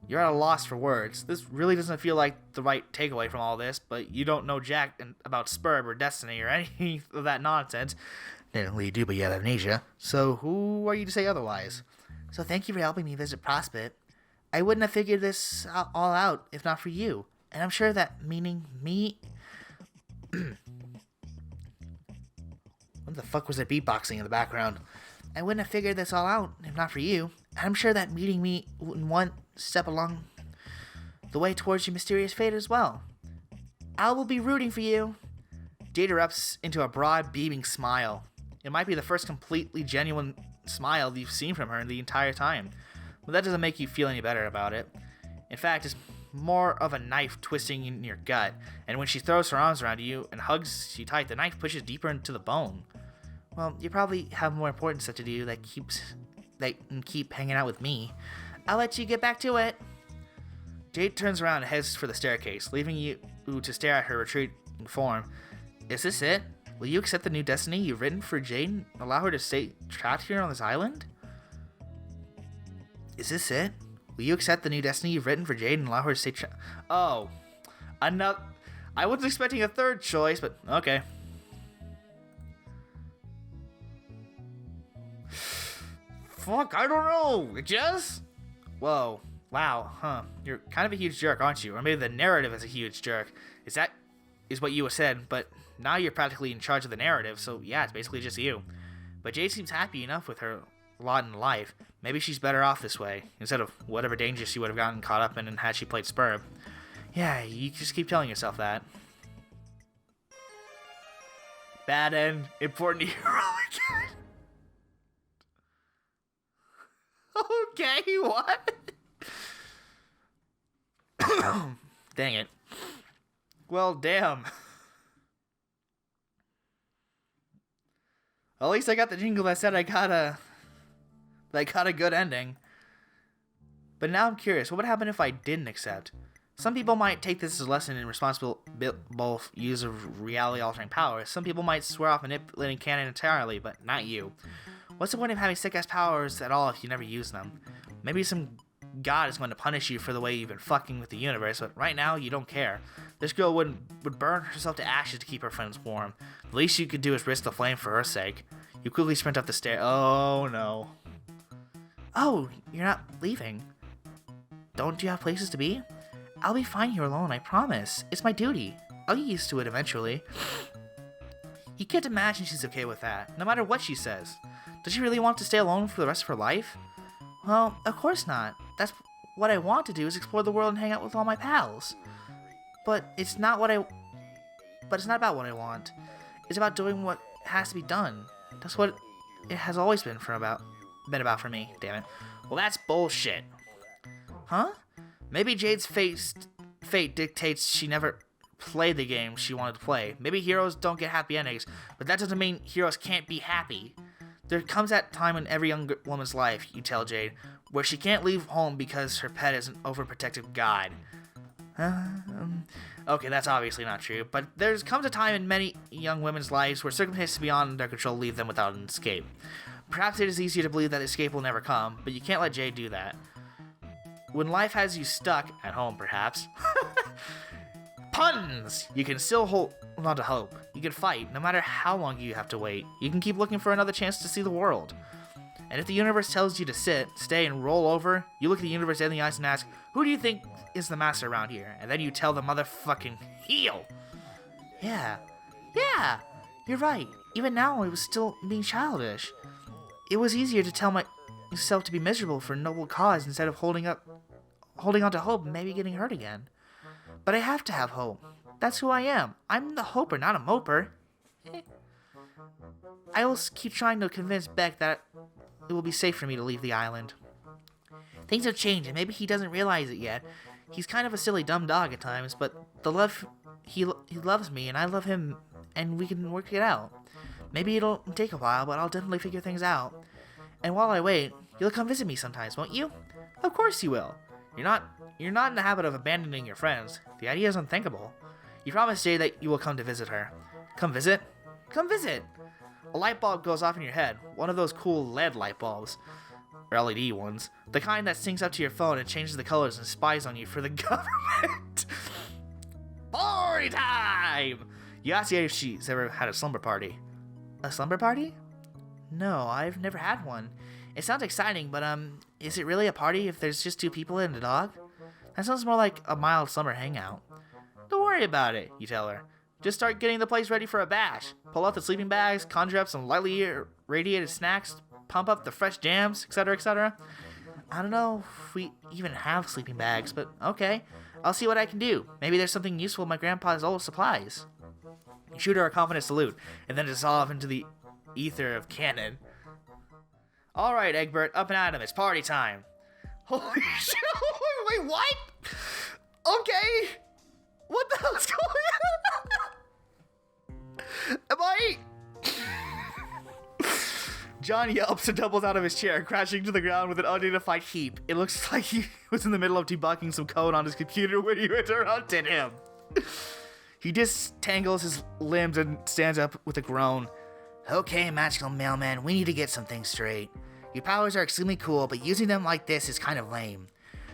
You're at a loss for words. This really doesn't feel like the right takeaway from all this, but you don't know jack about Spurb or Destiny or any of that nonsense. Technically you do, but you have amnesia. So who are you to say otherwise? So thank you for helping me visit Prospect. I wouldn't have figured this all out if not for you. And I'm sure that meeting me... What the fuck was that beatboxing in the background? I wouldn't have figured this all out if not for you. And I'm sure that meeting me wouldn't one step along the way towards your mysterious fate as well. I will be rooting for you. Jade erupts into a broad, beaming smile. It might be the first completely genuine smile you've seen from her in the entire time, but that doesn't make you feel any better about it. In fact, it's more of a knife twisting in your gut, and when she throws her arms around you and hugs you tight, the knife pushes deeper into the bone. Well, you probably have more important stuff to do that keep hanging out with me. I'll let you get back to it. Jade turns around and heads for the staircase, leaving you to stare at her retreating form. Is this it? Will you accept the new destiny you've written for Jade and allow her to stay trapped here on this island? Is this it? Will you accept the new destiny you've written for Jade and allow her to stay trapped? Oh, enough. I wasn't expecting a third choice, but okay. Fuck, I don't know. Jess? Whoa. Wow, huh. You're kind of a huge jerk, aren't you? Or maybe the narrative is a huge jerk. Is what you said, but now you're practically in charge of the narrative, so yeah, it's basically just you. But Jade seems happy enough with her lot in life. Maybe she's better off this way, instead of whatever danger she would have gotten caught up in had she played Spurb. Yeah, you just keep telling yourself that. Bad end, important hero again. Okay, what? Dang it. Well, damn. At least I got the jingle that said I got a good ending. But now I'm curious, what would happen if I didn't accept? Some people might take this as a lesson in responsible use of reality-altering powers. Some people might swear off manipulating canon entirely, but not you. What's the point of having sick-ass powers at all if you never use them? Maybe some god is going to punish you for the way you've been fucking with the universe, but right now, you don't care. This girl would burn herself to ashes to keep her friends warm. The least you could do is risk the flame for her sake. You quickly sprint up the stair. Oh, no. Oh, you're not leaving. Don't you have places to be? I'll be fine here alone, I promise. It's my duty. I'll get used to it eventually. You can't imagine she's okay with that, no matter what she says. Does she really want to stay alone for the rest of her life? Well, of course not. That's what I want to do, is explore the world and hang out with all my pals. But it's not about what I want. It's about doing what has to be done. That's what it has always been about for me. Damn it. Well, that's bullshit. Huh? Maybe Jade's fate dictates she never played the game she wanted to play. Maybe heroes don't get happy endings, but that doesn't mean heroes can't be happy. There comes that time in every young woman's life, you tell Jade, where she can't leave home because her pet is an overprotective god. Okay, that's obviously not true, but there comes a time in many young women's lives where circumstances beyond their control leave them without an escape. Perhaps it is easier to believe that escape will never come, but you can't let Jade do that. When life has you stuck, at home perhaps, puns! You can still on to hope. You can fight, no matter how long you have to wait. You can keep looking for another chance to see the world. And if the universe tells you to sit, stay, and roll over, you look at the universe in the eyes and ask, who do you think is the master around here? And then you tell the motherfucking heel. Yeah, you're right. Even now, I was still being childish. It was easier to tell myself to be miserable for a noble cause instead of holding on to hope and maybe getting hurt again. But I have to have hope. That's who I am. I'm the hoper, not a moper. I will keep trying to convince Beck that it will be safe for me to leave the island. Things have changed, and maybe he doesn't realize it yet. He's kind of a silly, dumb dog at times, but he loves me, and I love him, and we can work it out. Maybe it'll take a while, but I'll definitely figure things out. And while I wait, you'll come visit me sometimes, won't you? Of course you will. You're not in the habit of abandoning your friends. The idea is unthinkable. You promised Jade that you will come to visit her. Come visit? Come visit! A light bulb goes off in your head. One of those cool LED light bulbs. Or LED ones. The kind that syncs up to your phone and changes the colors and spies on you for the government. Party time! You ask Jade if she's ever had a slumber party. A slumber party? No, I've never had one. It sounds exciting, but is it really a party if there's just two people and a dog? That sounds more like a mild summer hangout. Don't worry about it, you tell her. Just start getting the place ready for a bash. Pull out the sleeping bags, conjure up some lightly irradiated snacks, pump up the fresh jams, etc., etc. I don't know if we even have sleeping bags, but okay. I'll see what I can do. Maybe there's something useful in my grandpa's old supplies. You shoot her a confident salute, and then dissolve into the ether of cannon. Alright, Egbert, up and at 'em. It's party time. Holy shit. Wait, what? Okay. What the hell's going on? Am I... John yelps and doubles out of his chair, crashing to the ground with an undignified heap. It looks like he was in the middle of debugging some code on his computer when you interrupted him. He distangles his limbs and stands up with a groan. Okay, magical mailman, we need to get some things straight. Your powers are extremely cool, but using them like this is kind of lame.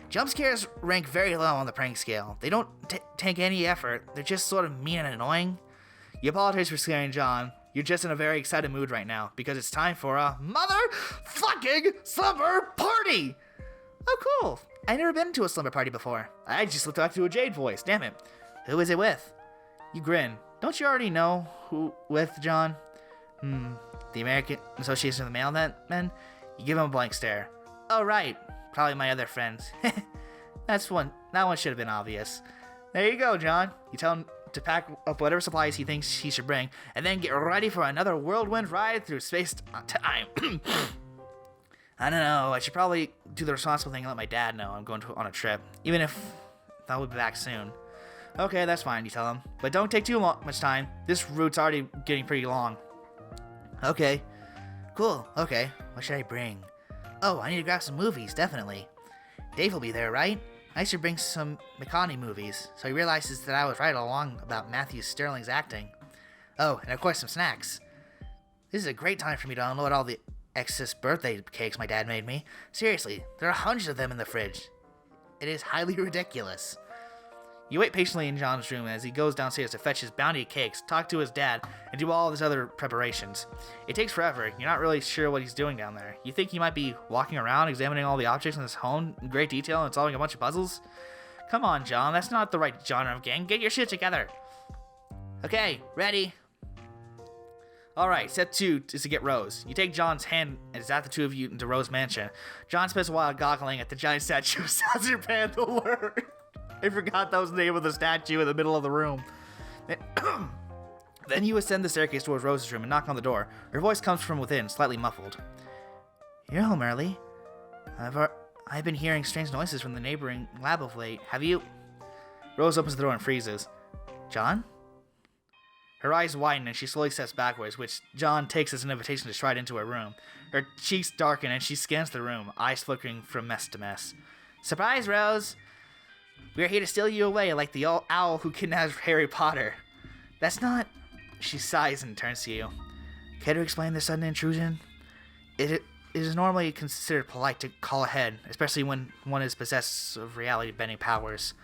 Jump scares rank very low on the prank scale. They don't take any effort, they're just sort of mean and annoying. You apologize for scaring John. You're just in a very excited mood right now, because it's time for a motherfucking slumber party! Oh, cool. I've never been to a slumber party before. I just slipped back to a Jade voice, damn it. Who is it with? You grin. Don't you already know who with, John? The American Association of the Mailmen? You give him a blank stare. Oh, right. Probably my other friends. That one should have been obvious. There you go, John. You tell him to pack up whatever supplies he thinks he should bring, and then get ready for another whirlwind ride through space-time. I don't know, I should probably do the responsible thing and let my dad know I'm going on a trip, even if I will be back soon. Okay, that's fine, you tell him. But don't take too much time. This route's already getting pretty long. Okay. Cool, okay. What should I bring? Oh, I need to grab some movies, definitely. Dave will be there, right? I should bring some McConaughey movies, so he realizes that I was right all along about Matthew Sterling's acting. Oh, and of course some snacks. This is a great time for me to unload all the excess birthday cakes my dad made me. Seriously, there are hundreds of them in the fridge. It is highly ridiculous. You wait patiently in John's room as he goes downstairs to fetch his bounty of cakes, talk to his dad, and do all of his other preparations. It takes forever. You're not really sure what he's doing down there. You think he might be walking around, examining all the objects in his home in great detail and solving a bunch of puzzles? Come on, John. That's not the right genre of gang. Get your shit together. Okay, ready? Alright, step 2 is to get Rose. You take John's hand and zap the two of you into Rose Mansion. John spends a while goggling at the giant statue of Sazir Pandalur. I forgot that was the name of the statue in the middle of the room. Then you ascend the staircase towards Rose's room and knock on the door. Her voice comes from within, slightly muffled. You're home early. I've been hearing strange noises from the neighboring lab of late. Have you... Rose opens the door and freezes. John? Her eyes widen and she slowly steps backwards, which John takes as an invitation to stride into her room. Her cheeks darken and she scans the room, eyes flickering from mess to mess. Surprise, Rose! We are here to steal you away like the owl who kidnapped Harry Potter. That's not... She sighs and turns to you. Care to explain the sudden intrusion? It is normally considered polite to call ahead, especially when one is possessed of reality-bending powers.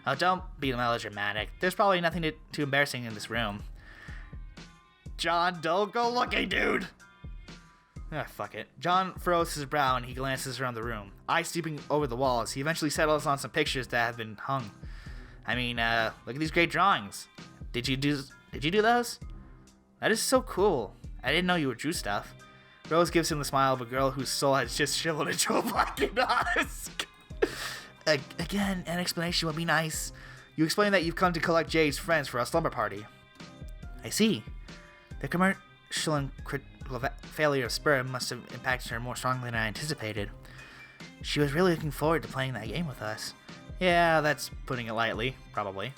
Oh, don't be melodramatic. There's probably nothing too embarrassing in this room. John, don't go looking, dude! Ah, fuck it. John furrows his brow and he glances around the room, eyes sweeping over the walls. He eventually settles on some pictures that have been hung. I mean, look at these great drawings. Did you do those? That is so cool. I didn't know you drew stuff. Rose gives him the smile of a girl whose soul has just shriveled into a blackened husk. Again, an explanation would be nice. You explain that you've come to collect Jade's friends for a slumber party. I see. The commercial and critical failure of Spur must have impacted her more strongly than I anticipated. She was really looking forward to playing that game with us. Yeah, that's putting it lightly, probably.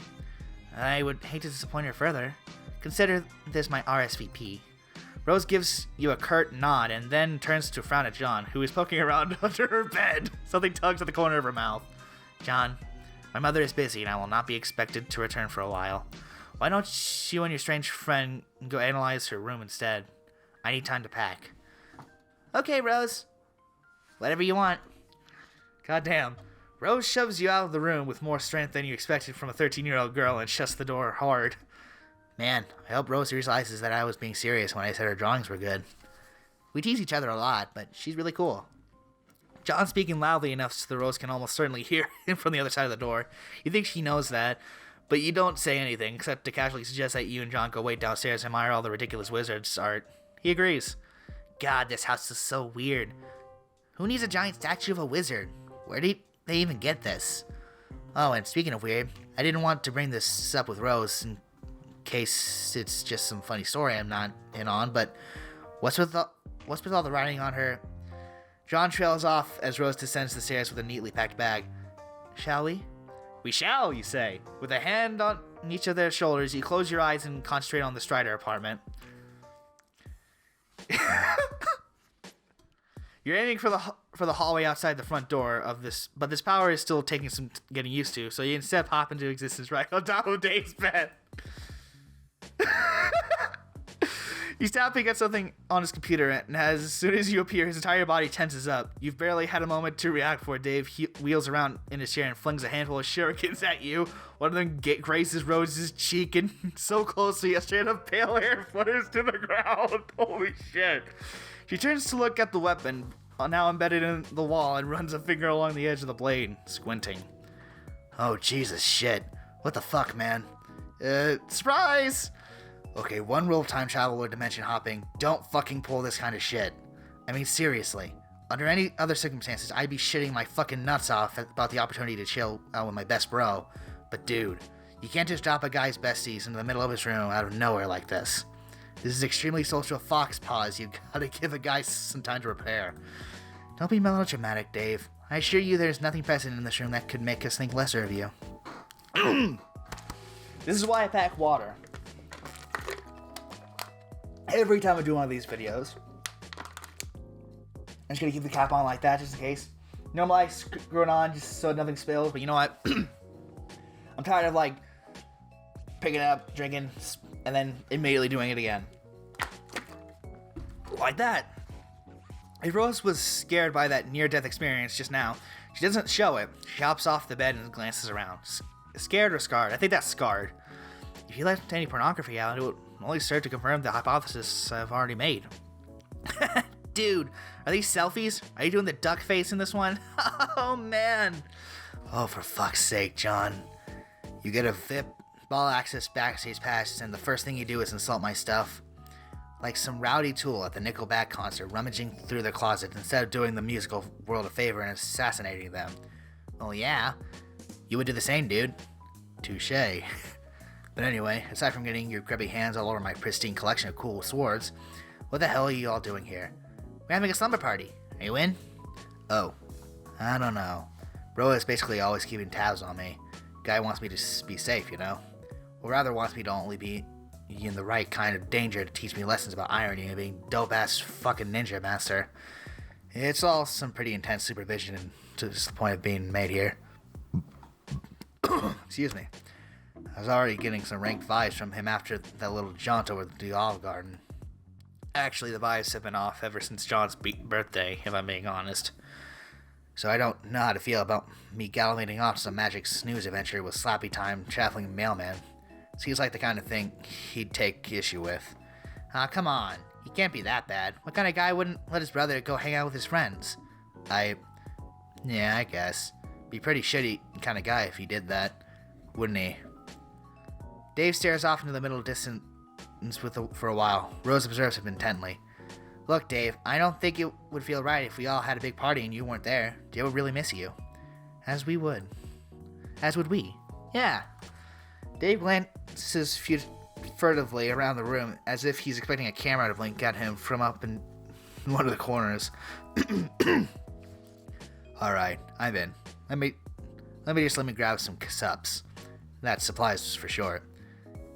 I would hate to disappoint her further. Consider this my RSVP. Rose gives you a curt nod and then turns to frown at John, who is poking around under her bed. Something tugs at the corner of her mouth. John, my mother is busy and I will not be expected to return for a while. Why don't you and your strange friend go analyze her room instead? I need time to pack. Okay, Rose. Whatever you want. Goddamn. Rose shoves you out of the room with more strength than you expected from a 13-year-old girl and shuts the door hard. Man, I hope Rose realizes that I was being serious when I said her drawings were good. We tease each other a lot, but she's really cool. John's speaking loudly enough so that Rose can almost certainly hear him from the other side of the door. You think she knows that, but you don't say anything except to casually suggest that you and John go wait downstairs and admire all the ridiculous wizard's art. He agrees. God, this house is so weird. Who needs a giant statue of a wizard? Where did they even get this? Oh, and speaking of weird, I didn't want to bring this up with Rose in case it's just some funny story I'm not in on, but what's with all the writing on her? John trails off as Rose descends the stairs with a neatly packed bag. Shall we? We shall, you say. With a hand on each of their shoulders, you close your eyes and concentrate on the Strider apartment. You're aiming for the hallway outside the front door of this, but this power is still taking some getting used to, so you instead pop into existence right on top of Dave's bed. He's tapping at something on his computer, and as soon as you appear, his entire body tenses up. You've barely had a moment to react before Dave wheels around in his chair and flings a handful of shurikens at you. One of them grazes Rose's cheek, and so closely, a strand of pale hair flutters to the ground. Holy shit. She turns to look at the weapon, now embedded in the wall, and runs a finger along the edge of the blade, squinting. Oh, Jesus, shit. What the fuck, man? Surprise! Okay, one rule of time travel or dimension hopping, don't fucking pull this kind of shit. I mean, seriously. Under any other circumstances, I'd be shitting my fucking nuts off about the opportunity to chill out with my best bro. But dude, you can't just drop a guy's besties into the middle of his room out of nowhere like this. This is extremely social fox paws. You gotta give a guy some time to repair. Don't be melodramatic, Dave. I assure you there's nothing present in this room that could make us think lesser of you. This is why I pack water. Every time I do one of these videos. I'm just gonna keep the cap on like that just in case. Normally I screw it on just so nothing spills, but you know what? I'm tired of like picking it up, drinking, and then immediately doing it again. Like that. If Rose was scared by that near-death experience just now, she doesn't show it. She hops off the bed and glances around. Scared or scarred? I think that's scarred. If you let any pornography out, it would only serve to confirm the hypothesis I've already made. Dude, are these selfies? Are you doing the duck face in this one? Oh, man. Oh, for fuck's sake, John. You get a VIP ball access backstage pass, and the first thing you do is insult my stuff. Like some rowdy tool at the Nickelback concert rummaging through their closet instead of doing the musical world a favor and assassinating them. Oh, yeah. You would do the same, dude. Touché. But anyway, aside from getting your grubby hands all over my pristine collection of cool swords, what the hell are you all doing here? We're having a slumber party. Are you in? Oh, I don't know. Bro is basically always keeping tabs on me. Guy wants me to be safe, you know? Or rather wants me to only be in the right kind of danger to teach me lessons about irony and being dope-ass fucking ninja master. It's all some pretty intense supervision to the point of being made here. Excuse me. I was already getting some rank vibes from him after that little jaunt over the Olive Garden. Actually, the vibes have been off ever since John's birthday, if I'm being honest. So I don't know how to feel about me gallivanting off some magic snooze adventure with sloppy time traveling mailman. Seems like the kind of thing he'd take issue with. Come on. He can't be that bad. What kind of guy wouldn't let his brother go hang out with his friends? Yeah, I guess. Be pretty shitty kind of guy if he did that, wouldn't he? Dave stares off into the middle distance for a while. Rose observes him intently. Look, Dave, I don't think it would feel right if we all had a big party and you weren't there. Dave would really miss you. As we would. As would we. Yeah. Dave glances furtively around the room as if he's expecting a camera to blink at him from up in one of the corners. Alright, I'm in. Let me grab some sups. That's supplies for short.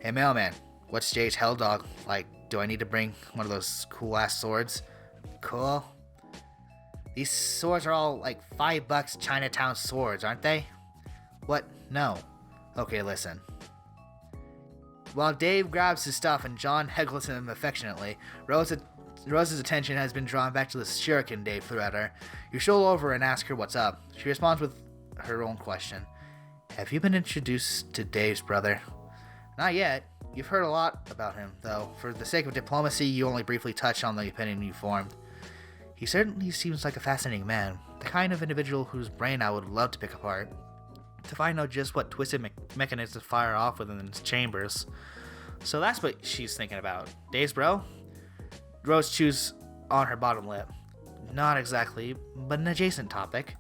Hey, mailman, what's Jade's hell dog like? Do I need to bring one of those cool-ass swords? Cool? These swords are all like $5 Chinatown swords, aren't they? What? No. Okay, listen. While Dave grabs his stuff and John heckles him affectionately, Rose's attention has been drawn back to the shuriken Dave threw at her. You stroll over and ask her what's up. She responds with her own question. Have you been introduced to Dave's brother? Not yet. You've heard a lot about him, though. For the sake of diplomacy, you only briefly touch on the opinion you formed. He certainly seems like a fascinating man, the kind of individual whose brain I would love to pick apart, to find out just what twisted mechanisms fire off within his chambers. So that's what she's thinking about. Dave's bro? Rose chews on her bottom lip. Not exactly, but an adjacent topic.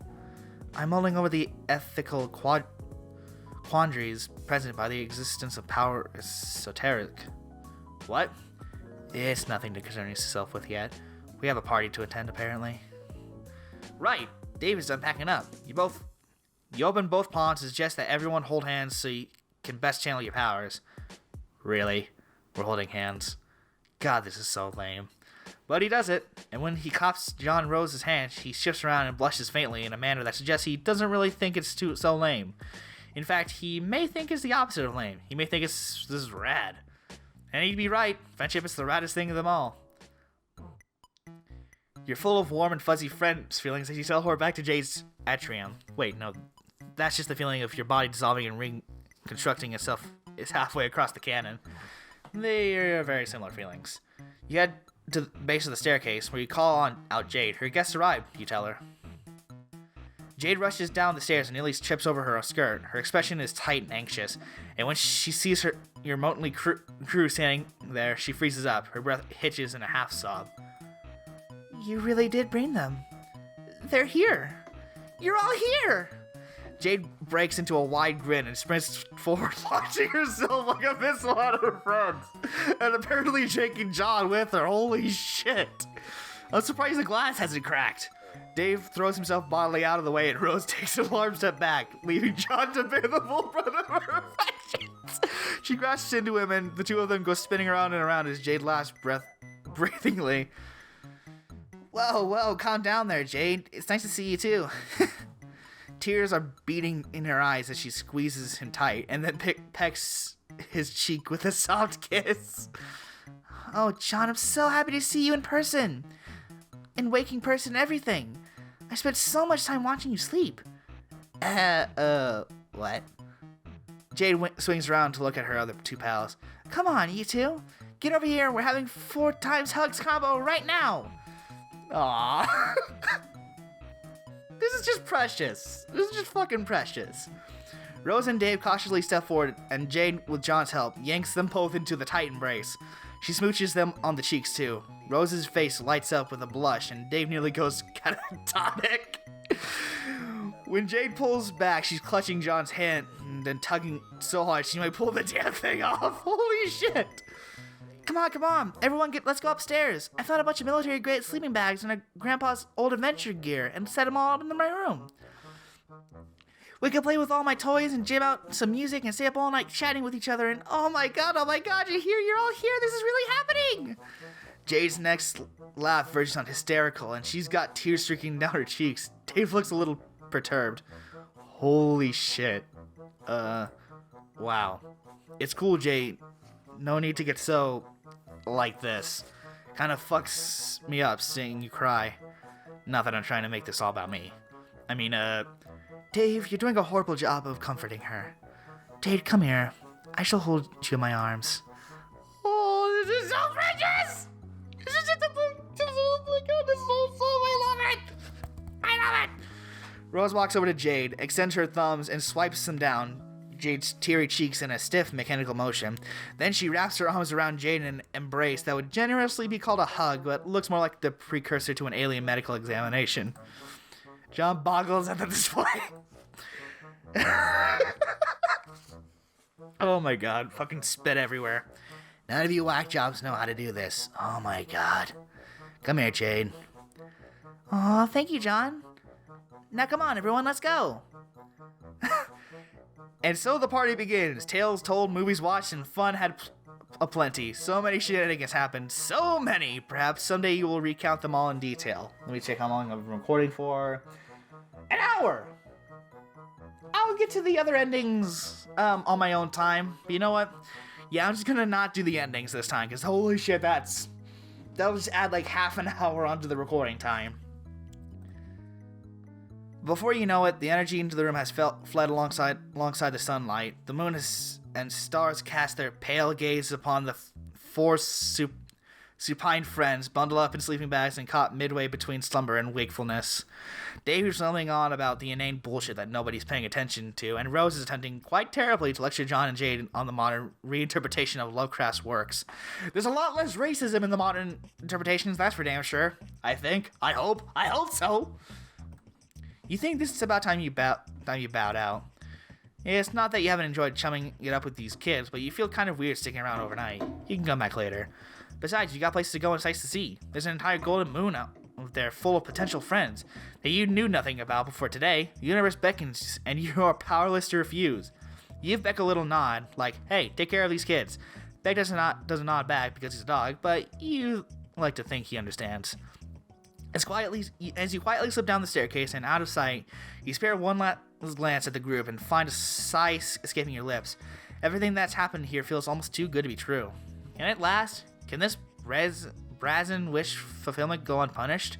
I'm mulling over the ethical quandaries present by the existence of power esoteric. What? It's nothing to concern yourself with yet. We have a party to attend, apparently. Right. Dave is done packing up. You open both palms to suggest that everyone hold hands so you can best channel your powers. Really? We're holding hands. God, this is so lame. But he does it, and when he claps John Rose's hand, he shifts around and blushes faintly in a manner that suggests he doesn't really think it's so lame. In fact, he may think it's the opposite of lame. He may think this is rad. And he'd be right. Friendship is the raddest thing of them all. You're full of warm and fuzzy friends feelings as you teleport back to Jade's atrium. Wait, no. That's just the feeling of your body dissolving and reconstructing itself is halfway across the canon. They are very similar feelings. You head to the base of the staircase where you call out Jade. Her guests arrived, you tell her. Jade rushes down the stairs and nearly trips over her skirt. Her expression is tight and anxious, and when she sees your motley crew standing there, she freezes up. Her breath hitches in a half sob. You really did bring them. They're here. You're all here. Jade breaks into a wide grin and sprints forward, launching herself like a missile at her friends, and apparently taking John with her. Holy shit. I'm surprised the glass hasn't cracked. Dave throws himself bodily out of the way, and Rose takes an alarm step back, leaving John to bear the full brunt of her affections. She crashes into him, and the two of them go spinning around and around as Jade laughs breathingly. Whoa, calm down there, Jade. It's nice to see you, too. Tears are beating in her eyes as she squeezes him tight, and then pecks his cheek with a soft kiss. Oh, John, I'm so happy to see you in person. In waking person, everything. I spent so much time watching you sleep. What? Jade swings around to look at her other two pals. Come on, you two. Get over here. We're having 4 times hugs combo right now. Aww. This is just precious. This is just fucking precious. Rose and Dave cautiously step forward, and Jade, with John's help, yanks them both into the tight embrace. She smooches them on the cheeks, too. Rose's face lights up with a blush, and Dave nearly goes catatonic. When Jade pulls back, she's clutching John's hand and tugging so hard she might pull the damn thing off. Holy shit. Come on. Everyone, let's go upstairs. I found a bunch of military-grade sleeping bags and Grandpa's old adventure gear and set them all up in my room. We could play with all my toys and jam out some music and stay up all night chatting with each other and oh my god, you're all here, this is really happening! Jade's next laugh verges on hysterical, and she's got tears streaking down her cheeks. Dave looks a little perturbed. Holy shit. Wow. It's cool, Jade. No need to get so like this. Kinda fucks me up seeing you cry. Not that I'm trying to make this all about me. Dave, you're doing a horrible job of comforting her. Jade, come here. I shall hold you in my arms. Oh, this is so precious! This is just oh my god, this is so I love it! I love it! Rose walks over to Jade, extends her thumbs, and swipes them down Jade's teary cheeks in a stiff, mechanical motion. Then she wraps her arms around Jade in an embrace that would generously be called a hug, but looks more like the precursor to an alien medical examination. John boggles at the display. Oh my god, fucking spit everywhere. None of you whack jobs know how to do this. Oh my god. Come here, Jade. Aw, thank you, John. Now come on, everyone, let's go. And so the party begins. Tales told, movies watched, and fun had aplenty. So many shenanigans happened. So many. Perhaps someday you will recount them all in detail. Let me check how long I've been recording for. An hour! I'll get to the other endings on my own time. But you know what? Yeah, I'm just gonna not do the endings this time, because holy shit, that'll just add like half an hour onto the recording time. Before you know it, the energy into the room has fled alongside the sunlight. The moon and stars cast their pale gaze upon the four supine friends, bundled up in sleeping bags and caught midway between slumber and wakefulness. Dave is rambling on about the inane bullshit that nobody's paying attention to, and Rose is attempting quite terribly to lecture John and Jade on the modern reinterpretation of Lovecraft's works. There's a lot less racism in the modern interpretations, that's for damn sure. I think. I hope so. You think this is about time you bowed out. It's not that you haven't enjoyed chumming it up with these kids, but you feel kind of weird sticking around overnight. You can come back later. Besides, you got places to go and sights to see. There's an entire golden moon out there full of potential friends that you knew nothing about before today. The universe beckons, and you are powerless to refuse. You give Beck a little nod, like, hey, take care of these kids. Beck doesn't nod back because he's a dog, but you like to think he understands. As you quietly slip down the staircase and out of sight, you spare one last glance at the group and find a sigh escaping your lips. Everything that's happened here feels almost too good to be true. Can it last? Can this brazen wish fulfillment go unpunished?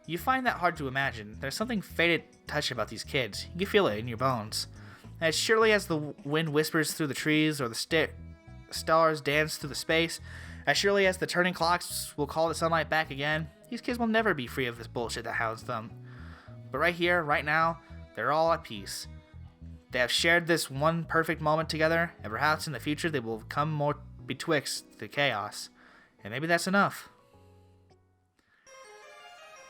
You find that hard to imagine. There's something fated touch about these kids. You can feel it in your bones. As surely as the wind whispers through the trees or the stars dance through the space, as surely as the turning clocks will call the sunlight back again, these kids will never be free of this bullshit that hounds them. But right here, right now, they're all at peace. They have shared this one perfect moment together, and perhaps in the future they will come more betwixt the chaos. And maybe that's enough.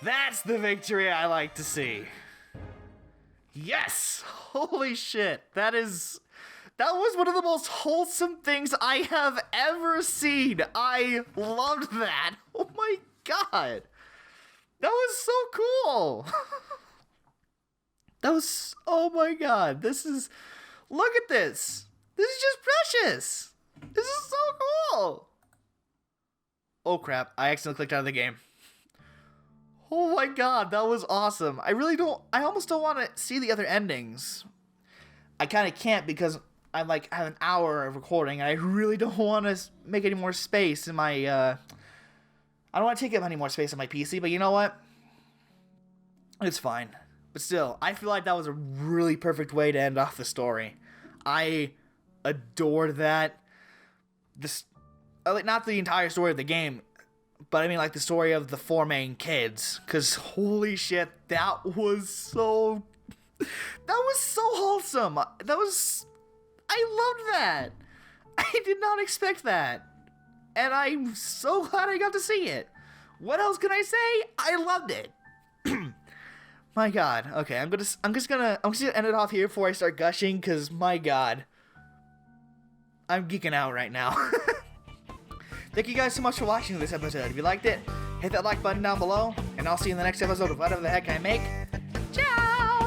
That's the victory I like to see. Yes! Holy shit. That was one of the most wholesome things I have ever seen. I loved that. Oh my god. That was so cool. Oh my god. Look at this. This is just precious. This is so cool. Oh crap, I accidentally clicked out of the game. Oh my god, that was awesome. I almost don't want to see the other endings. I kind of can't because I have an hour of recording and I really don't want to make any more space in my, I don't want to take up any more space on my PC, but you know what? It's fine. But still, I feel like that was a really perfect way to end off the story. I adored that. Not the entire story of the game, but I mean the story of the four main kids. Because holy shit, that was so wholesome. I loved that. I did not expect that. And I'm so glad I got to see it. What else can I say? I loved it. My god. Okay, I'm just gonna end it off here before I start gushing, because my god. I'm geeking out right now. Thank you guys so much for watching this episode. If you liked it, hit that like button down below, and I'll see you in the next episode of whatever the heck I make. Ciao!